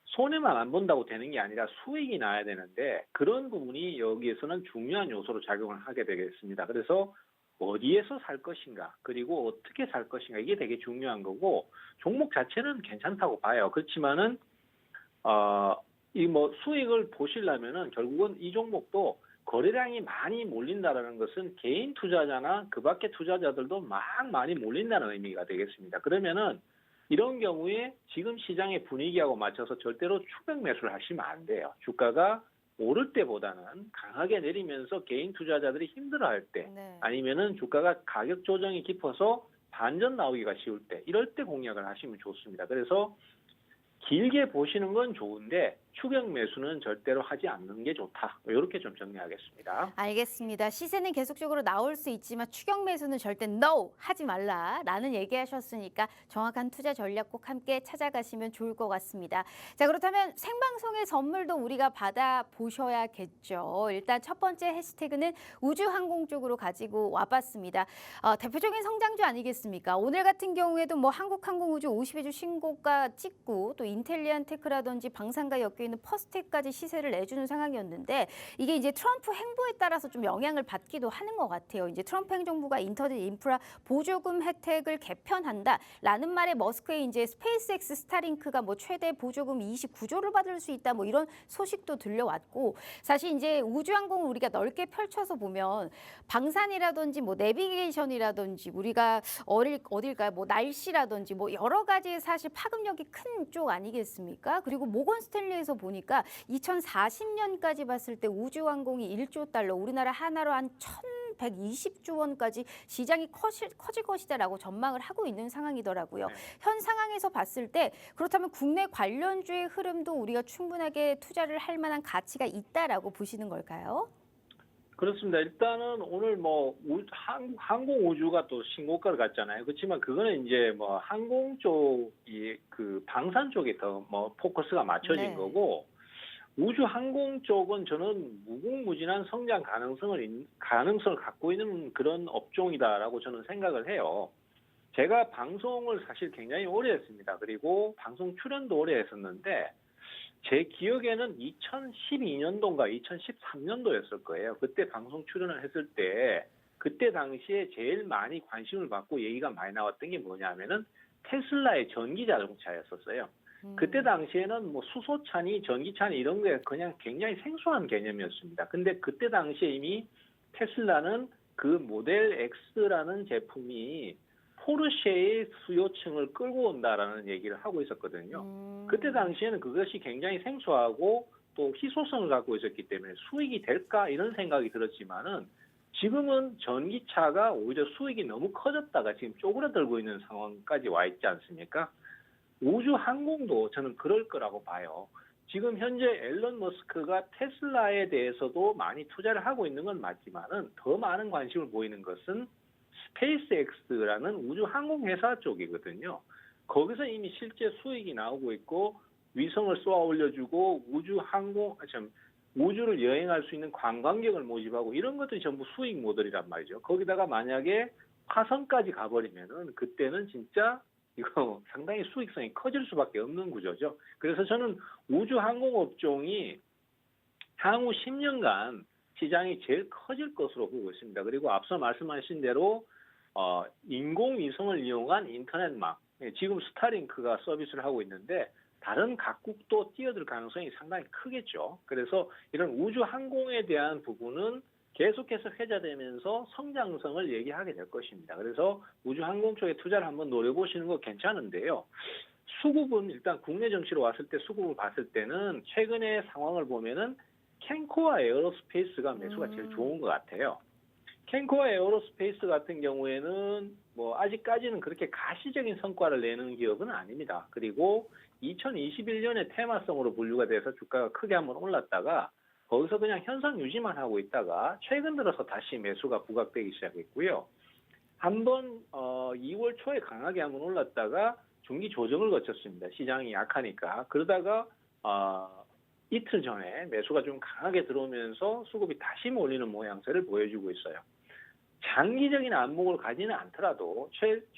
손해만 안 본다고 되는 게 아니라 수익이 나야 되는데 그런 부분이 여기에서는 중요한 요소로 작용을 하게 되겠습니다. 그래서 어디에서 살 것인가 그리고 어떻게 살 것인가 이게 되게 중요한 거고 종목 자체는 괜찮다고 봐요. 그렇지만은 이 뭐 수익을 보시려면은 결국은 이 종목도 거래량이 많이 몰린다라는 것은 개인 투자자나 그 밖의 투자자들도 막 많이 몰린다는 의미가 되겠습니다. 그러면은 이런 경우에 지금 시장의 분위기하고 맞춰서 절대로 추격 매수를 하시면 안 돼요. 주가가 오를 때보다는 강하게 내리면서 개인 투자자들이 힘들어할 때 네. 아니면은 주가가 가격 조정이 깊어서 반전 나오기가 쉬울 때 이럴 때 공략을 하시면 좋습니다. 그래서 길게 보시는 건 좋은데 추격 매수는 절대로 하지 않는 게 좋다. 이렇게 좀 정리하겠습니다. 알겠습니다. 시세는 계속적으로 나올 수 있지만 추격 매수는 절대 NO! 하지 말라라는 얘기하셨으니까 정확한 투자 전략 꼭 함께 찾아가시면 좋을 것 같습니다. 자, 그렇다면 생방송의 선물도 우리가 받아보셔야겠죠. 일단 첫 번째 해시태그는 우주항공 쪽으로 가지고 와봤습니다. 대표적인 성장주 아니겠습니까? 오늘 같은 경우에도 뭐 한국항공우주 50의 주 신고가 찍고 또 인텔리안테크라든지 방산과 엮여 있는 퍼스텍까지 시세를 내주는 상황이었는데 이게 이제 트럼프 행보에 따라서 좀 영향을 받기도 하는 것 같아요. 이제 트럼프 행정부가 인터넷 인프라 보조금 혜택을 개편한다라는 말에 머스크의 이제 스페이스X 스타링크가 뭐 최대 보조금 29조를 받을 수 있다 뭐 이런 소식도 들려왔고 사실 이제 우주항공을 우리가 넓게 펼쳐서 보면 방산이라든지 뭐 내비게이션이라든지 우리가 어딜까요? 뭐 날씨라든지 뭐 여러 가지 사실 파급력이 큰 쪽 아니겠습니까? 그리고 모건 스탠리에서 보니까 2040년까지 봤을 때 우주항공이 1조 달러, 우리나라 하나로 한 1,120조 원까지 시장이 커질 것이다라고 전망을 하고 있는 상황이더라고요. 네. 현 상황에서 봤을 때 그렇다면 국내 관련주의 흐름도 우리가 충분하게 투자를 할 만한 가치가 있다라고 보시는 걸까요? 그렇습니다. 일단은 오늘 뭐 항공 우주가 또 신고가를 갔잖아요. 그렇지만 그거는 이제 뭐 항공 쪽이 그 방산 쪽에 더 뭐 포커스가 맞춰진 네. 거고 우주 항공 쪽은 저는 무궁무진한 성장 가능성을 갖고 있는 그런 업종이다라고 저는 생각을 해요. 제가 방송을 사실 굉장히 오래 했습니다. 그리고 방송 출연도 오래 했었는데 제 기억에는 2012년도인가 2013년도였을 거예요. 그때 방송 출연을 했을 때 그때 당시에 제일 많이 관심을 받고 얘기가 많이 나왔던 게 뭐냐면은 테슬라의 전기 자동차였었어요. 그때 당시에는 뭐 수소차니 전기차니 이런 게 그냥 굉장히 생소한 개념이었습니다. 근데 그때 당시에 이미 테슬라는 그 모델 X라는 제품이 포르쉐의 수요층을 끌고 온다라는 얘기를 하고 있었거든요. 그때 당시에는 그것이 굉장히 생소하고 또 희소성을 갖고 있었기 때문에 수익이 될까 이런 생각이 들었지만은 지금은 전기차가 오히려 수익이 너무 커졌다가 지금 쪼그라들고 있는 상황까지 와 있지 않습니까? 우주 항공도 저는 그럴 거라고 봐요. 지금 현재 앨런 머스크가 테슬라에 대해서도 많이 투자를 하고 있는 건 맞지만은 더 많은 관심을 보이는 것은 스페이스X라는 우주 항공 회사 쪽이거든요. 거기서 이미 실제 수익이 나오고 있고 위성을 쏘아 올려주고 우주를 여행할 수 있는 관광객을 모집하고 이런 것들이 전부 수익 모델이란 말이죠. 거기다가 만약에 화성까지 가버리면은 그때는 진짜 이거 상당히 수익성이 커질 수밖에 없는 구조죠. 그래서 저는 우주 항공 업종이 향후 10년간 시장이 제일 커질 것으로 보고 있습니다. 그리고 앞서 말씀하신 대로 인공위성을 이용한 인터넷망, 지금 스타링크가 서비스를 하고 있는데 다른 각국도 뛰어들 가능성이 상당히 크겠죠. 그래서 이런 우주 항공에 대한 부분은 계속해서 회자되면서 성장성을 얘기하게 될 것입니다. 그래서 우주 항공 쪽에 투자를 한번 노려보시는 거 괜찮은데요. 수급은 일단 국내 정치로 왔을 때 수급을 봤을 때는 최근의 상황을 보면은 캔코와 에어로스페이스가 매수가 제일 좋은 것 같아요. 캔코와 에어로스페이스 같은 경우에는 뭐 아직까지는 그렇게 가시적인 성과를 내는 기업은 아닙니다. 그리고 2021년에 테마성으로 분류가 돼서 주가가 크게 한번 올랐다가 거기서 그냥 현상 유지만 하고 있다가 최근 들어서 다시 매수가 부각되기 시작했고요. 한번 2월 초에 강하게 한번 올랐다가 중기 조정을 거쳤습니다. 시장이 약하니까. 그러다가 이틀 전에 매수가 좀 강하게 들어오면서 수급이 다시 몰리는 모양새를 보여주고 있어요. 장기적인 안목을 가지는 않더라도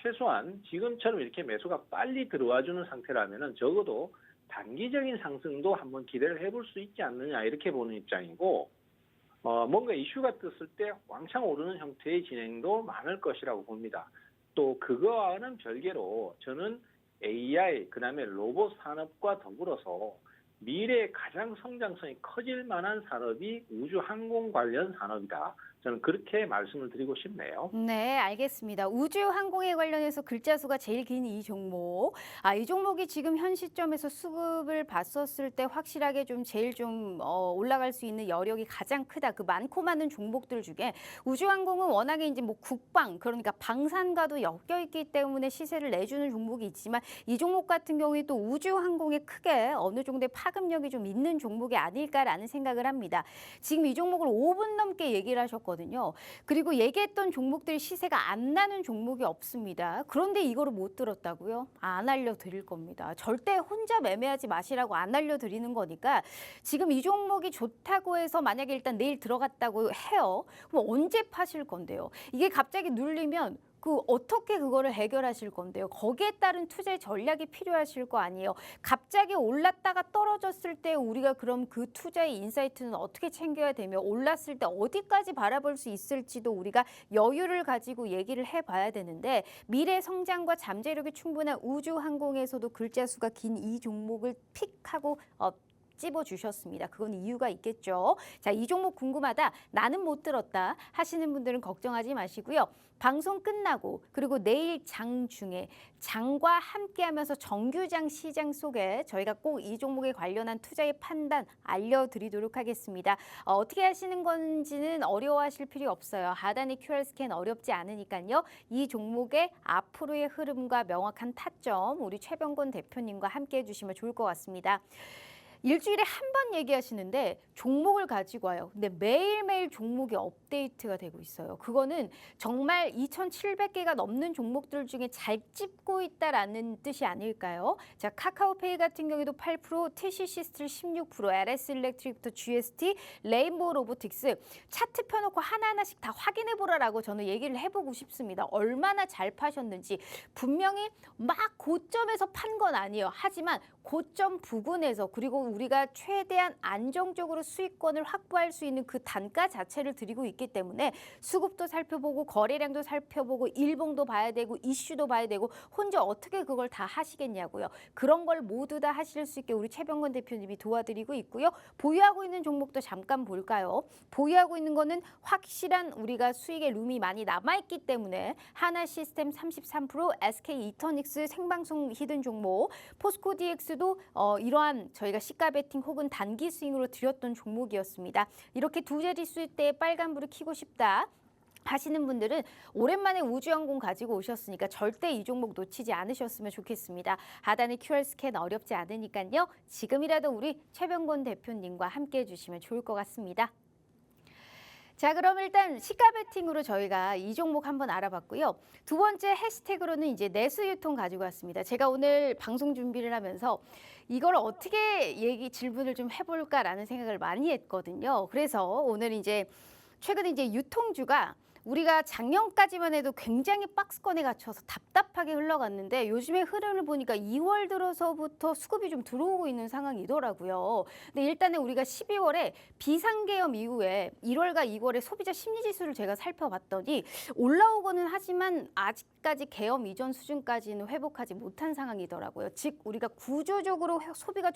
최소한 지금처럼 이렇게 매수가 빨리 들어와주는 상태라면은 적어도 단기적인 상승도 한번 기대를 해볼 수 있지 않느냐 이렇게 보는 입장이고 뭔가 이슈가 떴을 때 왕창 오르는 형태의 진행도 많을 것이라고 봅니다. 또 그거와는 별개로 저는 AI 그다음에 로봇 산업과 더불어서 미래에 가장 성장성이 커질 만한 산업이 우주 항공 관련 산업이다. 저는 그렇게 말씀을 드리고 싶네요. 네, 알겠습니다. 우주 항공에 관련해서 글자 수가 제일 긴 이 종목. 이 종목이 지금 현 시점에서 수급을 봤었을 때 확실하게 좀 제일 좀 올라갈 수 있는 여력이 가장 크다. 그 많고 많은 종목들 중에 우주 항공은 워낙에 이제 뭐 국방, 그러니까 방산과도 엮여 있기 때문에 시세를 내주는 종목이 있지만 이 종목 같은 경우에 또 우주 항공에 크게 어느 정도의 파급력이 좀 있는 종목이 아닐까라는 생각을 합니다. 지금 이 종목을 5분 넘게 얘기를 하셨거든요. 그리고 얘기했던 종목들 시세가 안 나는 종목이 없습니다. 그런데 이거를 못 들었다고요? 안 알려드릴 겁니다. 절대 혼자 매매하지 마시라고 안 알려드리는 거니까 지금 이 종목이 좋다고 해서 만약에 일단 내일 들어갔다고 해요. 그럼 언제 파실 건데요? 이게 갑자기 눌리면 어떻게 그거를 해결하실 건데요? 거기에 따른 투자의 전략이 필요하실 거 아니에요. 갑자기 올랐다가 떨어졌을 때 우리가 그럼 그 투자의 인사이트는 어떻게 챙겨야 되며 올랐을 때 어디까지 바라볼 수 있을지도 우리가 여유를 가지고 얘기를 해봐야 되는데 미래 성장과 잠재력이 충분한 우주항공에서도 글자 수가 긴 이 종목을 픽하고 찝어주셨습니다. 그건 이유가 있겠죠. 자, 이 종목 궁금하다, 나는 못 들었다 하시는 분들은 걱정하지 마시고요. 방송 끝나고 그리고 내일 장 중에 장과 함께하면서 정규장 시장 속에 저희가 꼭 이 종목에 관련한 투자의 판단 알려드리도록 하겠습니다. 어떻게 하시는 건지는 어려워하실 필요 없어요. 하단의 QR 스캔 어렵지 않으니까요. 이 종목의 앞으로의 흐름과 명확한 타점 우리 최병권 대표님과 함께 해주시면 좋을 것 같습니다. 일주일에 한 번 얘기하시는데 종목을 가지고 와요. 근데 매일매일 종목이 업데이트가 되고 있어요. 그거는 정말 2,700개가 넘는 종목들 중에 잘 찝고 있다라는 뜻이 아닐까요? 자, 카카오페이 같은 경우에도 8%, TCC 스틸 16%, LS 일렉트릭부터 GST, 레인보우 로보틱스 차트 펴놓고 하나하나씩 다 확인해 보라라고 저는 얘기를 해보고 싶습니다. 얼마나 잘 파셨는지. 분명히 막 고점에서 판 건 아니에요. 하지만 고점 부근에서 그리고 우리가 최대한 안정적으로 수익권을 확보할 수 있는 그 단가 자체를 드리고 있기 때문에 수급도 살펴보고 거래량도 살펴보고 일봉도 봐야 되고 이슈도 봐야 되고 혼자 어떻게 그걸 다 하시겠냐고요. 그런 걸 모두 다 하실 수 있게 우리 최병건 대표님이 도와드리고 있고요. 보유하고 있는 종목도 잠깐 볼까요? 보유하고 있는 거는 확실한 우리가 수익의 룸이 많이 남아있기 때문에 하나시스템 33%, SK 이터닉스 생방송 히든 종목, 포스코 DX도 이러한 저희가 시가 베팅 혹은 단기 스윙으로 드렸던 종목이었습니다. 이렇게 두 자릿수 때 빨간불을 켜고 싶다 하시는 분들은 오랜만에 우주항공 가지고 오셨으니까 절대 이 종목 놓치지 않으셨으면 좋겠습니다. 하단의 QR 스캔 어렵지 않으니까요. 지금이라도 우리 최병권 대표님과 함께 해주시면 좋을 것 같습니다. 자, 그럼 일단 시가 베팅으로 저희가 이 종목 한번 알아봤고요. 두 번째 해시태그로는 이제 내수 유통 가지고 왔습니다. 제가 오늘 방송 준비를 하면서 이걸 어떻게 질문을 좀 해볼까라는 생각을 많이 했거든요. 그래서 오늘 이제 최근에 이제 유통주가 우리가 작년까지만 해도 굉장히 박스권에 갇혀서 답답하게 흘러갔는데 요즘에 흐름을 보니까 2월 들어서부터 수급이 좀 들어오고 있는 상황이더라고요. 근데 일단은 우리가 12월에 비상계엄 이후에 1월과 2월의 소비자 심리지수를 제가 살펴봤더니 올라오고는 하지만 아직까지 계엄 이전 수준까지는 회복하지 못한 상황이더라고요. 즉 우리가 구조적으로 소비가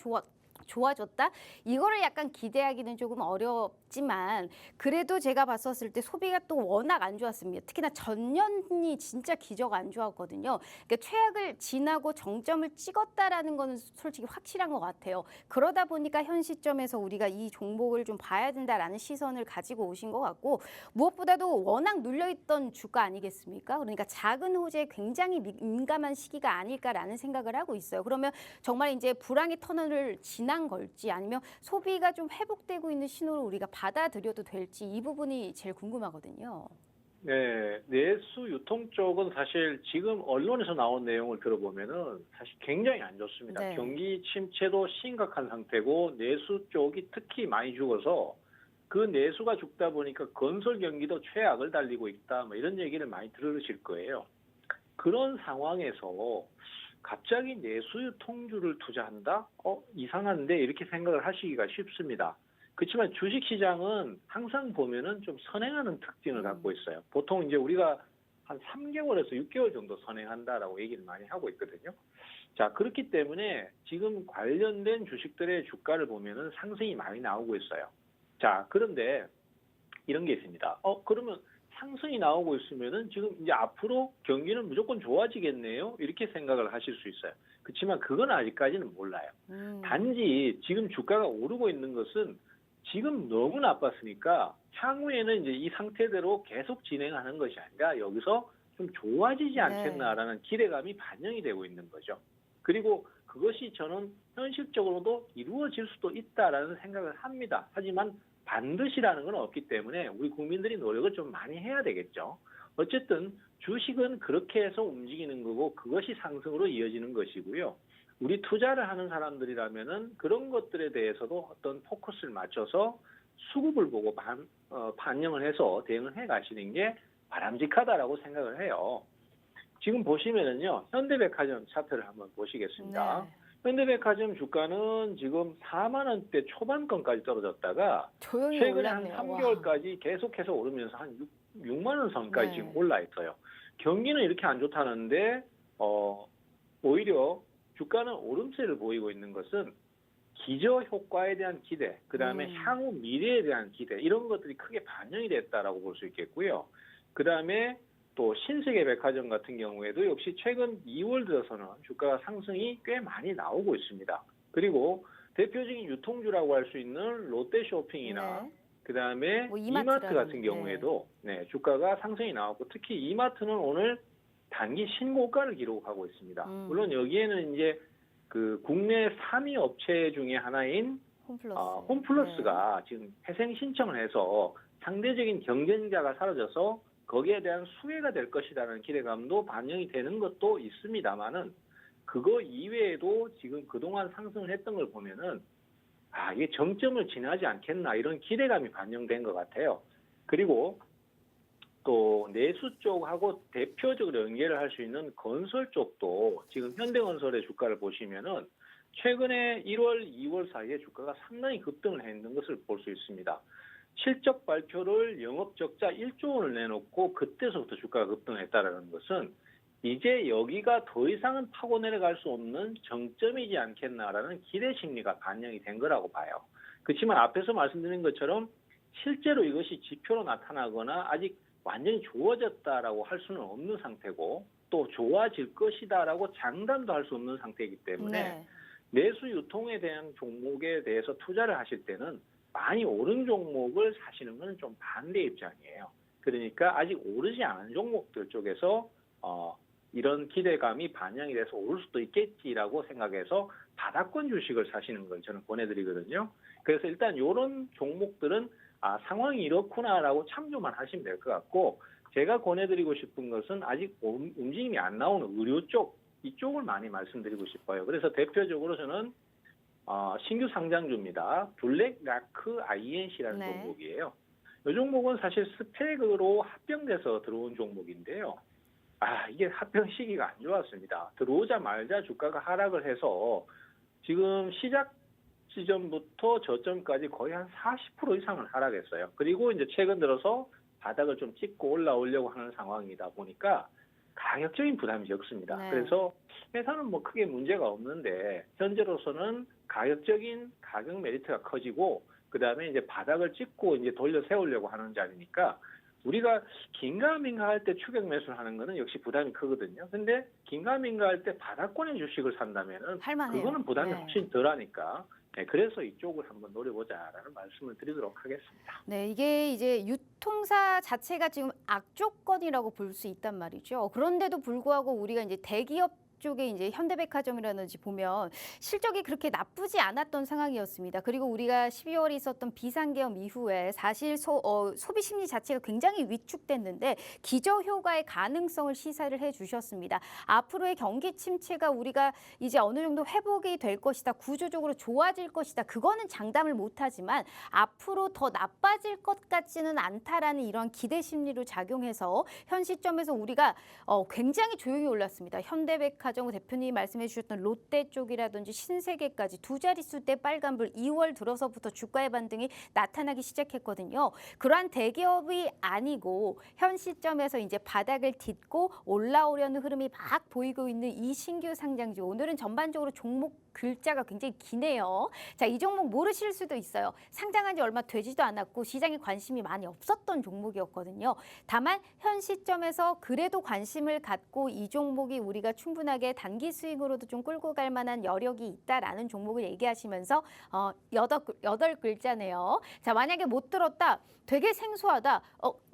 좋아졌다? 이거를 약간 기대하기는 조금 어렵지만 그래도 제가 봤었을 때 소비가 또 워낙 안 좋았습니다. 특히나 전년이 진짜 기저가 안 좋았거든요. 그러니까 최악을 지나고 정점을 찍었다라는 거는 솔직히 확실한 것 같아요. 그러다 보니까 현 시점에서 우리가 이 종목을 좀 봐야 된다라는 시선을 가지고 오신 것 같고 무엇보다도 워낙 눌려있던 주가 아니겠습니까? 그러니까 작은 호재에 굉장히 민감한 시기가 아닐까라는 생각을 하고 있어요. 그러면 정말 이제 불황의 터널을 지난 걸지 아니면 소비가 좀 회복되고 있는 신호를 우리가 받아들여도 될지 이 부분이 제일 궁금하거든요. 네, 내수 유통 쪽은 사실 지금 언론에서 나온 내용을 들어보면은 사실 굉장히 안 좋습니다. 네. 경기 침체도 심각한 상태고 내수 쪽이 특히 많이 죽어서 그 내수가 죽다 보니까 건설 경기도 최악을 달리고 있다. 뭐 이런 얘기를 많이 들으실 거예요. 그런 상황에서 갑자기 내수 유통주를 투자한다? 이상한데 이렇게 생각을 하시기가 쉽습니다. 그렇지만 주식시장은 항상 보면은 좀 선행하는 특징을 갖고 있어요. 보통 이제 우리가 한 3개월에서 6개월 정도 선행한다라고 얘기를 많이 하고 있거든요. 자, 그렇기 때문에 지금 관련된 주식들의 주가를 보면은 상승이 많이 나오고 있어요. 자, 그런데 이런 게 있습니다. 그러면 상승이 나오고 있으면은 지금 이제 앞으로 경기는 무조건 좋아지겠네요. 이렇게 생각을 하실 수 있어요. 그렇지만 그건 아직까지는 몰라요. 단지 지금 주가가 오르고 있는 것은 지금 너무 나빴으니까 향후에는 이제 이 상태대로 계속 진행하는 것이 아니라 여기서 좀 좋아지지 않겠나라는 기대감이 반영이 되고 있는 거죠. 그리고 그것이 저는 현실적으로도 이루어질 수도 있다라는 생각을 합니다. 하지만 반드시라는 건 없기 때문에 우리 국민들이 노력을 좀 많이 해야 되겠죠. 어쨌든 주식은 그렇게 해서 움직이는 거고 그것이 상승으로 이어지는 것이고요. 우리 투자를 하는 사람들이라면은 그런 것들에 대해서도 어떤 포커스를 맞춰서 수급을 보고 반영을 해서 대응을 해 가시는 게 바람직하다라고 생각을 해요. 지금 보시면은요, 현대백화점 차트를 한번 보시겠습니다. 네. 현대백화점 주가는 지금 4만 원대 초반권까지 떨어졌다가 조용히 최근에 한 올랐네요. 3개월까지 계속해서 오르면서 한 6만 원 선까지 네. 지금 올라 있어요. 경기는 이렇게 안 좋다는데 오히려 주가는 오름세를 보이고 있는 것은 기저 효과에 대한 기대, 그다음에 향후 미래에 대한 기대 이런 것들이 크게 반영이 됐다라고 볼 수 있겠고요. 그다음에 또 신세계 백화점 같은 경우에도 역시 최근 2월 들어서는 주가 상승이 꽤 많이 나오고 있습니다. 그리고 대표적인 유통주라고 할 수 있는 롯데쇼핑이나 그다음에 뭐 이마트 같은 경우에도 주가가 상승이 나왔고 특히 이마트는 오늘 단기 신고가를 기록하고 있습니다. 물론 여기에는 이제 그 국내 3위 업체 중에 하나인 홈플러스가 지금 회생 신청을 해서 상대적인 경쟁자가 사라져서 거기에 대한 수혜가 될 것이라는 기대감도 반영이 되는 것도 있습니다만은 그거 이외에도 지금 그동안 상승을 했던 걸 보면은 이게 정점을 지나지 않겠나 이런 기대감이 반영된 것 같아요. 그리고 또 내수 쪽하고 대표적으로 연계를 할 수 있는 건설 쪽도 지금 현대건설의 주가를 보시면은 최근에 1월, 2월 사이에 주가가 상당히 급등을 했는 것을 볼 수 있습니다. 실적 발표를 영업적자 1조 원을 내놓고 그때서부터 주가가 급등했다라는 것은 이제 여기가 더 이상은 파고 내려갈 수 없는 정점이지 않겠나라는 기대 심리가 반영이 된 거라고 봐요. 그렇지만 앞에서 말씀드린 것처럼 실제로 이것이 지표로 나타나거나 아직 완전히 좋아졌다라고 할 수는 없는 상태고 또 좋아질 것이다라고 장담도 할 수 없는 상태이기 때문에 내수 유통에 대한 종목에 대해서 투자를 하실 때는 많이 오른 종목을 사시는 건 좀 반대 입장이에요. 그러니까 아직 오르지 않은 종목들 쪽에서 이런 기대감이 반영이 돼서 오를 수도 있겠지라고 생각해서 바닥권 주식을 사시는 걸 저는 권해드리거든요. 그래서 일단 이런 종목들은 상황이 이렇구나라고 참조만 하시면 될 것 같고 제가 권해드리고 싶은 것은 아직 움직임이 안 나오는 의료 쪽 이쪽을 많이 말씀드리고 싶어요. 그래서 대표적으로 저는 신규 상장주입니다. 블랙라크 INC라는 종목이에요. 이 종목은 사실 스펙으로 합병돼서 들어온 종목인데요. 이게 합병 시기가 안 좋았습니다. 들어오자마자 주가가 하락을 해서 지금 시작 지점부터 저점까지 거의 한 40% 이상을 하락했어요. 그리고 이제 최근 들어서 바닥을 좀 찍고 올라오려고 하는 상황이다 보니까 가격적인 부담이 적습니다. 그래서 회사는 뭐 크게 문제가 없는데 현재로서는 가격적인 가격 메리트가 커지고 그다음에 이제 바닥을 찍고 이제 돌려 세우려고 하는 자리니까 우리가 긴가민가 할 때 추격 매수를 하는 거는 역시 부담이 크거든요. 근데 긴가민가 할 때 바닥권의 주식을 산다면은 그거는 부담이 훨씬 덜하니까 그래서 이쪽을 한번 노려보자라는 말씀을 드리도록 하겠습니다. 네, 이게 이제 유통사 자체가 지금 악조건이라고 볼 수 있단 말이죠. 그런데도 불구하고 우리가 이제 대기업 쪽에 이제 현대백화점이라든지 보면 실적이 그렇게 나쁘지 않았던 상황이었습니다. 그리고 우리가 12월에 있었던 비상계엄 이후에 사실 소비 심리 자체가 굉장히 위축됐는데 기저효과의 가능성을 시사를 해주셨습니다. 앞으로의 경기 침체가 우리가 이제 어느 정도 회복이 될 것이다, 구조적으로 좋아질 것이다. 그거는 장담을 못하지만 앞으로 더 나빠질 것 같지는 않다라는 이런 기대 심리로 작용해서 현 시점에서 우리가 굉장히 조용히 올랐습니다. 현대백화점 대표님이 말씀해 주셨던 롯데 쪽이라든지 신세계까지 두 자릿수대 빨간불 2월 들어서부터 주가의 반등이 나타나기 시작했거든요. 그러한 대기업이 아니고 현 시점에서 이제 바닥을 딛고 올라오려는 흐름이 막 보이고 있는 이 신규 상장주. 오늘은 전반적으로 종목 글자가 굉장히 기네요. 자, 이 종목 모르실 수도 있어요. 상장한 지 얼마 되지도 않았고 시장에 관심이 많이 없었던 종목이었거든요. 다만 현 시점에서 그래도 관심을 갖고 이 종목이 우리가 충분하게 단기 수익으로도 좀 끌고 갈 만한 여력이 있다라는 종목을 얘기하시면서 여덟 글자네요. 자, 만약에 못 들었다. 되게 생소하다.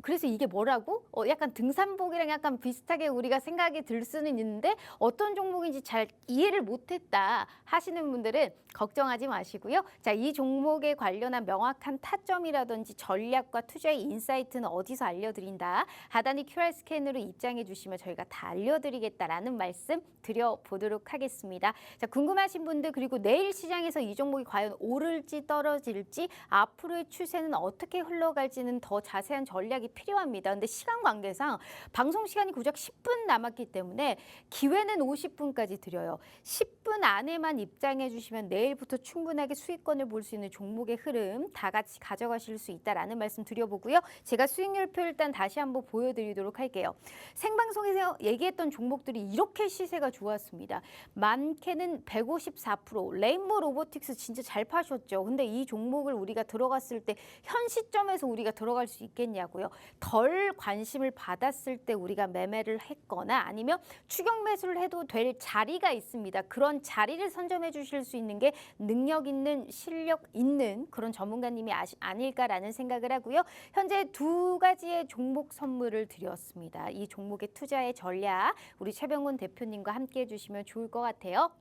그래서 이게 뭐라고? 약간 등산복이랑 약간 비슷하게 우리가 생각이 들 수는 있는데 어떤 종목인지 잘 이해를 못했다 하시는 분들은 걱정하지 마시고요. 자, 이 종목에 관련한 명확한 타점이라든지 전략과 투자의 인사이트는 어디서 알려드린다. 하단에 QR 스캔으로 입장해 주시면 저희가 다 알려드리겠다라는 말씀 드려보도록 하겠습니다. 자, 궁금하신 분들 그리고 내일 시장에서 이 종목이 과연 오를지 떨어질지 앞으로의 추세는 어떻게 흘러갈지는 더 자세한 전략이 필요합니다. 근데 시간 관계상 방송 시간이 고작 10분 남았기 때문에 기회는 50분까지 드려요. 10분 안에만 입장해 주시면 내일부터 충분하게 수익권을 볼 수 있는 종목의 흐름 다 같이 가져가실 수 있다라는 말씀 드려보고요. 제가 수익률표 일단 다시 한번 보여드리도록 할게요. 생방송에서 얘기했던 종목들이 이렇게 시세가 좋았습니다. 많게는 154%, 레인보우 로보틱스 진짜 잘 파셨죠. 근데 이 종목을 우리가 들어갔을 때 현 시점에서 우리가 들어갈 수 있겠냐고요. 덜 관심을 받았을 때 우리가 매매를 했거나 아니면 추격 매수를 해도 될 자리가 있습니다. 그런 자리를 선점해 주실 수 있는 게 능력 있는 실력 있는 그런 전문가님이 아닐까라는 생각을 하고요. 현재 두 가지의 종목 선물을 드렸습니다. 이 종목의 투자의 전략 우리 최병훈 대표님과 함께 해주시면 좋을 것 같아요.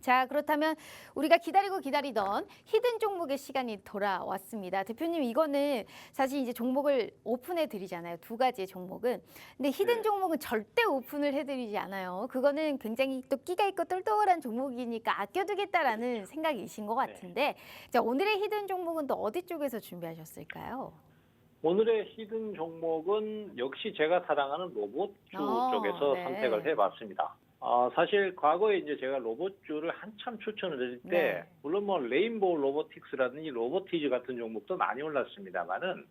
자, 그렇다면 우리가 기다리던 히든 종목의 시간이 돌아왔습니다. 대표님, 이거는 사실 이제 종목을 오픈해 드리잖아요. 두 가지의 종목은. 근데 히든 종목은 절대 오픈을 해드리지 않아요. 그거는 굉장히 또 끼가 있고 똘똘한 종목이니까 아껴두겠다라는 생각이신 것 같은데 자, 오늘의 히든 종목은 또 어디 쪽에서 준비하셨을까요? 오늘의 히든 종목은 역시 제가 사랑하는 로봇주 쪽에서 네. 선택을 해봤습니다. 사실 과거에 이제 제가 로봇주를 한참 추천을 드릴 때, 네. 물론 뭐 레인보우 로보틱스라든지 로보티즈 같은 종목도 많이 올랐습니다만은,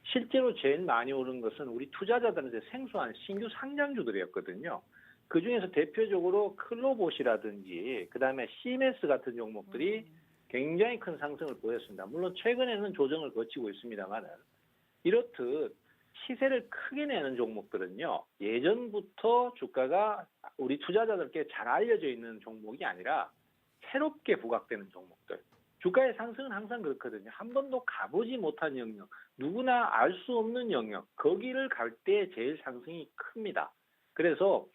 실제로 제일 많이 오른 것은 우리 투자자들한테 생소한 신규 상장주들이었거든요. 그 중에서 대표적으로 클로봇이라든지, 그 다음에 시메스 같은 종목들이 굉장히 큰 상승을 보였습니다. 물론 최근에는 조정을 거치고 있습니다만은, 이렇듯 시세를 크게 내는 종목들은요, 예전부터 주가가 우리 투자자들께 잘 알려져 있는 종목이 아니라 새롭게 부각되는 종목들. 주가의 상승은 항상 그렇거든요. 한 번도 가보지 못한 영역, 누구나 알 수 없는 영역, 거기를 갈 때 제일 상승이 큽니다. 그래서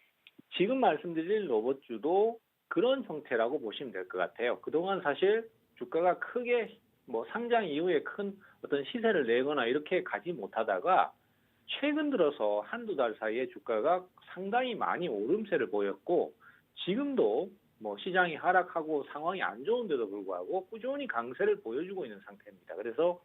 지금 말씀드릴 로봇주도 그런 형태라고 보시면 될 것 같아요. 그동안 사실 주가가 크게 뭐 상장 이후에 큰 어떤 시세를 내거나 이렇게 가지 못하다가 최근 들어서 한두 달 사이에 주가가 상당히 많이 오름세를 보였고 지금도 뭐 시장이 하락하고 상황이 안 좋은데도 불구하고 꾸준히 강세를 보여주고 있는 상태입니다. 그래서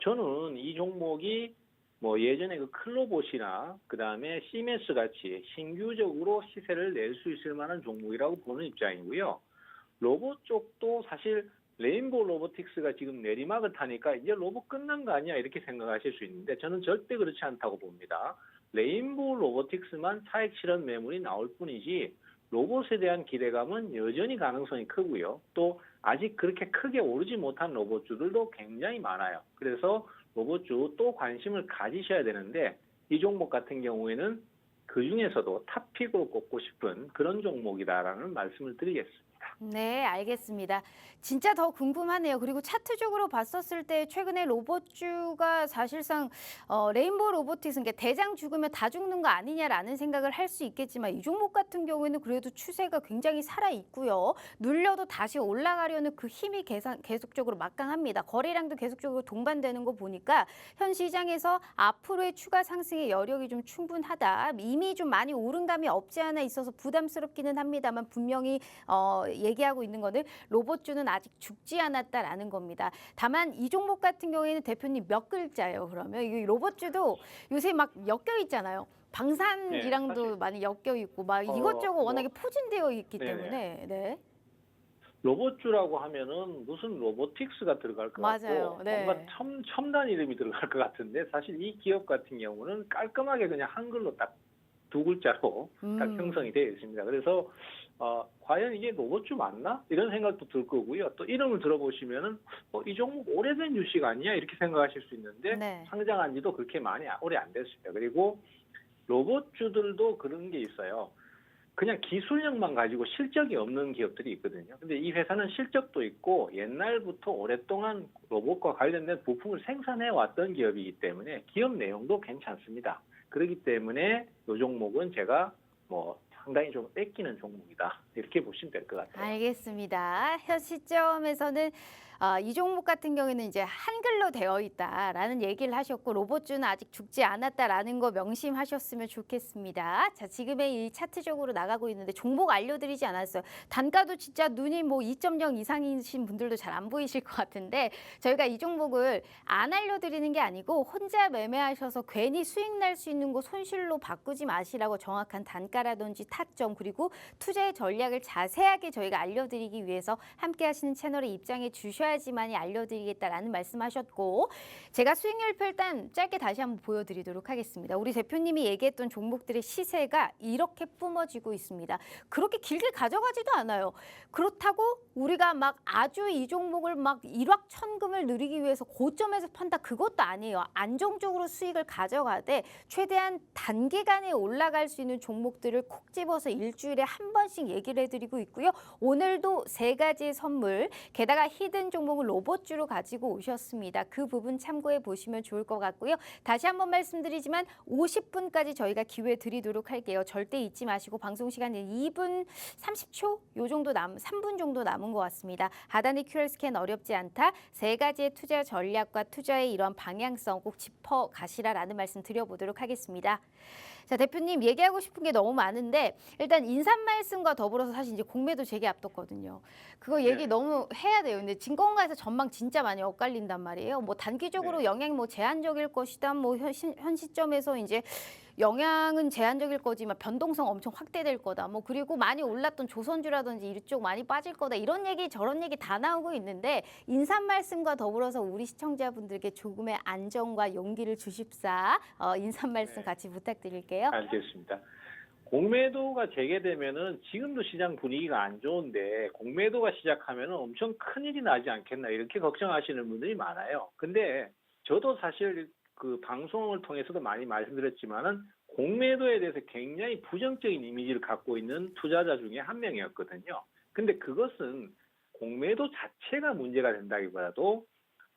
저는 이 종목이 뭐 예전에 그 클로봇이나 그 다음에 시메스 같이 신규적으로 시세를 낼 수 있을 만한 종목이라고 보는 입장이고요. 로봇 쪽도 사실 레인보우 로보틱스가 지금 내리막을 타니까 이제 로봇 끝난 거 아니야 이렇게 생각하실 수 있는데 저는 절대 그렇지 않다고 봅니다. 레인보우 로보틱스만 차익 실현 매물이 나올 뿐이지 로봇에 대한 기대감은 여전히 가능성이 크고요. 또 아직 그렇게 크게 오르지 못한 로봇주들도 굉장히 많아요. 그래서 로봇주 또 관심을 가지셔야 되는데 이 종목 같은 경우에는 그 중에서도 탑픽으로 꼽고 싶은 그런 종목이다라는 말씀을 드리겠습니다. 네, 알겠습니다. 진짜 더 궁금하네요. 그리고 차트적으로 봤었을 때 최근에 로봇주가 사실상 레인보우 로보틱스, 그러니까 대장 죽으면 다 죽는 거 아니냐라는 생각을 할 수 있겠지만 이 종목 같은 경우에는 그래도 추세가 굉장히 살아 있고요. 눌려도 다시 올라가려는 그 힘이 계속적으로 막강합니다. 거래량도 계속적으로 동반되는 거 보니까 현 시장에서 앞으로의 추가 상승의 여력이 좀 충분하다. 이미 좀 많이 오른 감이 없지 않아 있어서 부담스럽기는 합니다만 분명히 얘기하고 있는 거는 로봇주는 아직 죽지 않았다라는 겁니다. 다만 이 종목 같은 경우에는 대표님 몇 글자예요? 그러면 이 로봇주도 요새 막 엮여 있잖아요. 네, 방산이랑도 사실 많이 엮여 있고 막 이것저것 워낙에 뭐 포진되어 있기 네네. 때문에 네. 로봇주라고 하면은 무슨 로보틱스가 들어갈 것 맞아요. 같고 뭔가 네. 첨단 이름이 들어갈 것 같은데 사실 이 기업 같은 경우는 깔끔하게 그냥 한글로 딱 두 글자로 딱 형성이 되어 있습니다. 그래서 과연 이게 로봇주 맞나? 이런 생각도 들 거고요. 또 이름을 들어보시면은 이 종목 오래된 주식 아니야? 이렇게 생각하실 수 있는데 네. 상장한 지도 그렇게 많이 오래 안 됐습니다. 그리고 로봇주들도 그런 게 있어요. 그냥 기술력만 가지고 실적이 없는 기업들이 있거든요. 근데 이 회사는 실적도 있고 옛날부터 오랫동안 로봇과 관련된 부품을 생산해 왔던 기업이기 때문에 기업 내용도 괜찮습니다. 그렇기 때문에 이 종목은 제가 뭐 상당히 좀 뺏기는 종목이다. 이렇게 보시면 될 것 같아요. 알겠습니다. 현 시점에서는 이 종목 같은 경우에는 이제 한글로 되어 있다라는 얘기를 하셨고 로봇주는 아직 죽지 않았다라는 거 명심하셨으면 좋겠습니다. 자, 지금의 이 차트적으로 나가고 있는데 종목 알려드리지 않았어요. 단가도 진짜 눈이 뭐 2.0 이상이신 분들도 잘 안 보이실 것 같은데 저희가 이 종목을 안 알려드리는 게 아니고 혼자 매매하셔서 괜히 수익 날 수 있는 거 손실로 바꾸지 마시라고 정확한 단가라든지 타점 그리고 투자의 전략을 자세하게 저희가 알려드리기 위해서 함께 하시는 채널에 입장해 주셔야지만이 알려드리겠다라는 말씀하셨고 제가 수익률표 일단 짧게 다시 한번 보여드리도록 하겠습니다. 우리 대표님이 얘기했던 종목들의 시세가 이렇게 뿜어지고 있습니다. 그렇게 길게 가져가지도 않아요. 그렇다고 우리가 막 아주 이 종목을 막 일확천금을 누리기 위해서 고점에서 판다 그것도 아니에요. 안정적으로 수익을 가져가되 최대한 단기간에 올라갈 수 있는 종목들을 콕 집어서 일주일에 한 번씩 얘기를 해드리고 있고요. 오늘도 세 가지의 선물, 게다가 히든 종목을 로봇주로 가지고 오셨습니다. 그 부분 참고해 보시면 좋을 것 같고요. 다시 한번 말씀드리지만 50분까지 저희가 기회 드리도록 할게요. 절대 잊지 마시고 방송 시간은 2분 30초 요 정도 3분 정도 남은 것 같습니다. 하단의 QR 스캔 어렵지 않다. 세 가지의 투자 전략과 투자의 이런 방향성 꼭 짚어 가시라라는 말씀 드려보도록 하겠습니다. 자, 대표님 얘기하고 싶은 게 너무 많은데 일단 인사 말씀과 더불어서 사실 이제 공매도 재개 앞뒀거든요. 그거 얘기 네. 너무 해야 돼요. 근데 증권가에서 전망 진짜 많이 엇갈린단 말이에요. 뭐 단기적으로 네. 영향이 뭐 제한적일 것이다. 뭐 현 시점에서 이제 영향은 제한적일 거지만 변동성 엄청 확대될 거다. 뭐 그리고 많이 올랐던 조선주라든지 이쪽 많이 빠질 거다. 이런 얘기 저런 얘기 다 나오고 있는데 인사 말씀과 더불어서 우리 시청자분들께 조금의 안정과 용기를 주십사 인사 말씀 네. 같이 부탁드릴게요. 알겠습니다. 공매도가 재개되면은 지금도 시장 분위기가 안 좋은데 공매도가 시작하면은 엄청 큰일이 나지 않겠나 이렇게 걱정하시는 분들이 많아요. 근데 저도 사실 그 방송을 통해서도 많이 말씀드렸지만은 공매도에 대해서 굉장히 부정적인 이미지를 갖고 있는 투자자 중에 한 명이었거든요. 근데 그것은 공매도 자체가 문제가 된다기보다도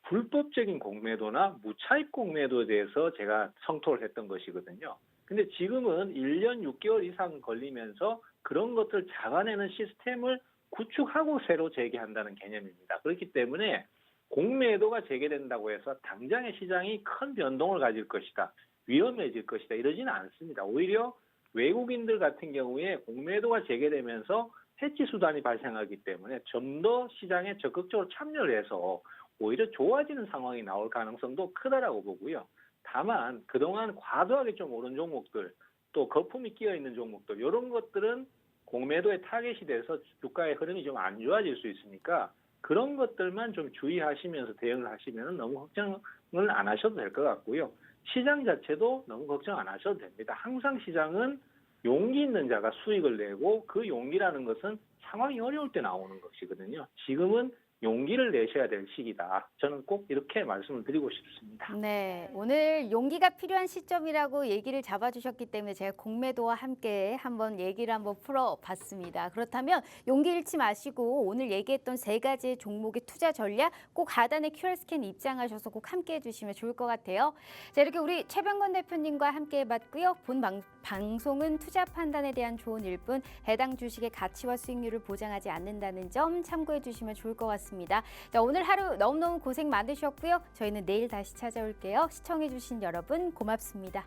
불법적인 공매도나 무차입 공매도에 대해서 제가 성토를 했던 것이거든요. 근데 지금은 1년 6개월 이상 걸리면서 그런 것들을 잡아내는 시스템을 구축하고 새로 재개한다는 개념입니다. 그렇기 때문에 공매도가 재개된다고 해서 당장의 시장이 큰 변동을 가질 것이다. 위험해질 것이다. 이러지는 않습니다. 오히려 외국인들 같은 경우에 공매도가 재개되면서 해지 수단이 발생하기 때문에 좀 더 시장에 적극적으로 참여를 해서 오히려 좋아지는 상황이 나올 가능성도 크다라고 보고요. 다만 그동안 과도하게 좀 오른 종목들 또 거품이 끼어 있는 종목들 이런 것들은 공매도에 타겟이 돼서 주가의 흐름이 좀 안 좋아질 수 있으니까 그런 것들만 좀 주의하시면서 대응을 하시면 너무 걱정을 안 하셔도 될 것 같고요. 시장 자체도 너무 걱정 안 하셔도 됩니다. 항상 시장은 용기 있는 자가 수익을 내고 그 용기라는 것은 상황이 어려울 때 나오는 것이거든요. 지금은 용기를 내셔야 될 시기다. 저는 꼭 이렇게 말씀을 드리고 싶습니다. 네, 오늘 용기가 필요한 시점이라고 얘기를 잡아주셨기 때문에 제가 공매도와 함께 한번 얘기를 한번 풀어봤습니다. 그렇다면 용기 잃지 마시고 오늘 얘기했던 세 가지의 종목의 투자 전략 꼭 하단에 QR 스캔 입장하셔서 꼭 함께 해주시면 좋을 것 같아요. 자, 이렇게 우리 최병건 대표님과 함께 해봤고요. 본 방송은 투자 판단에 대한 조언일 뿐 해당 주식의 가치와 수익률을 보장하지 않는다는 점 참고해 주시면 좋을 것 같습니다. 자, 오늘 하루 너무너무 고생 많으셨고요. 저희는 내일 다시 찾아올게요. 시청해 주신 여러분 고맙습니다.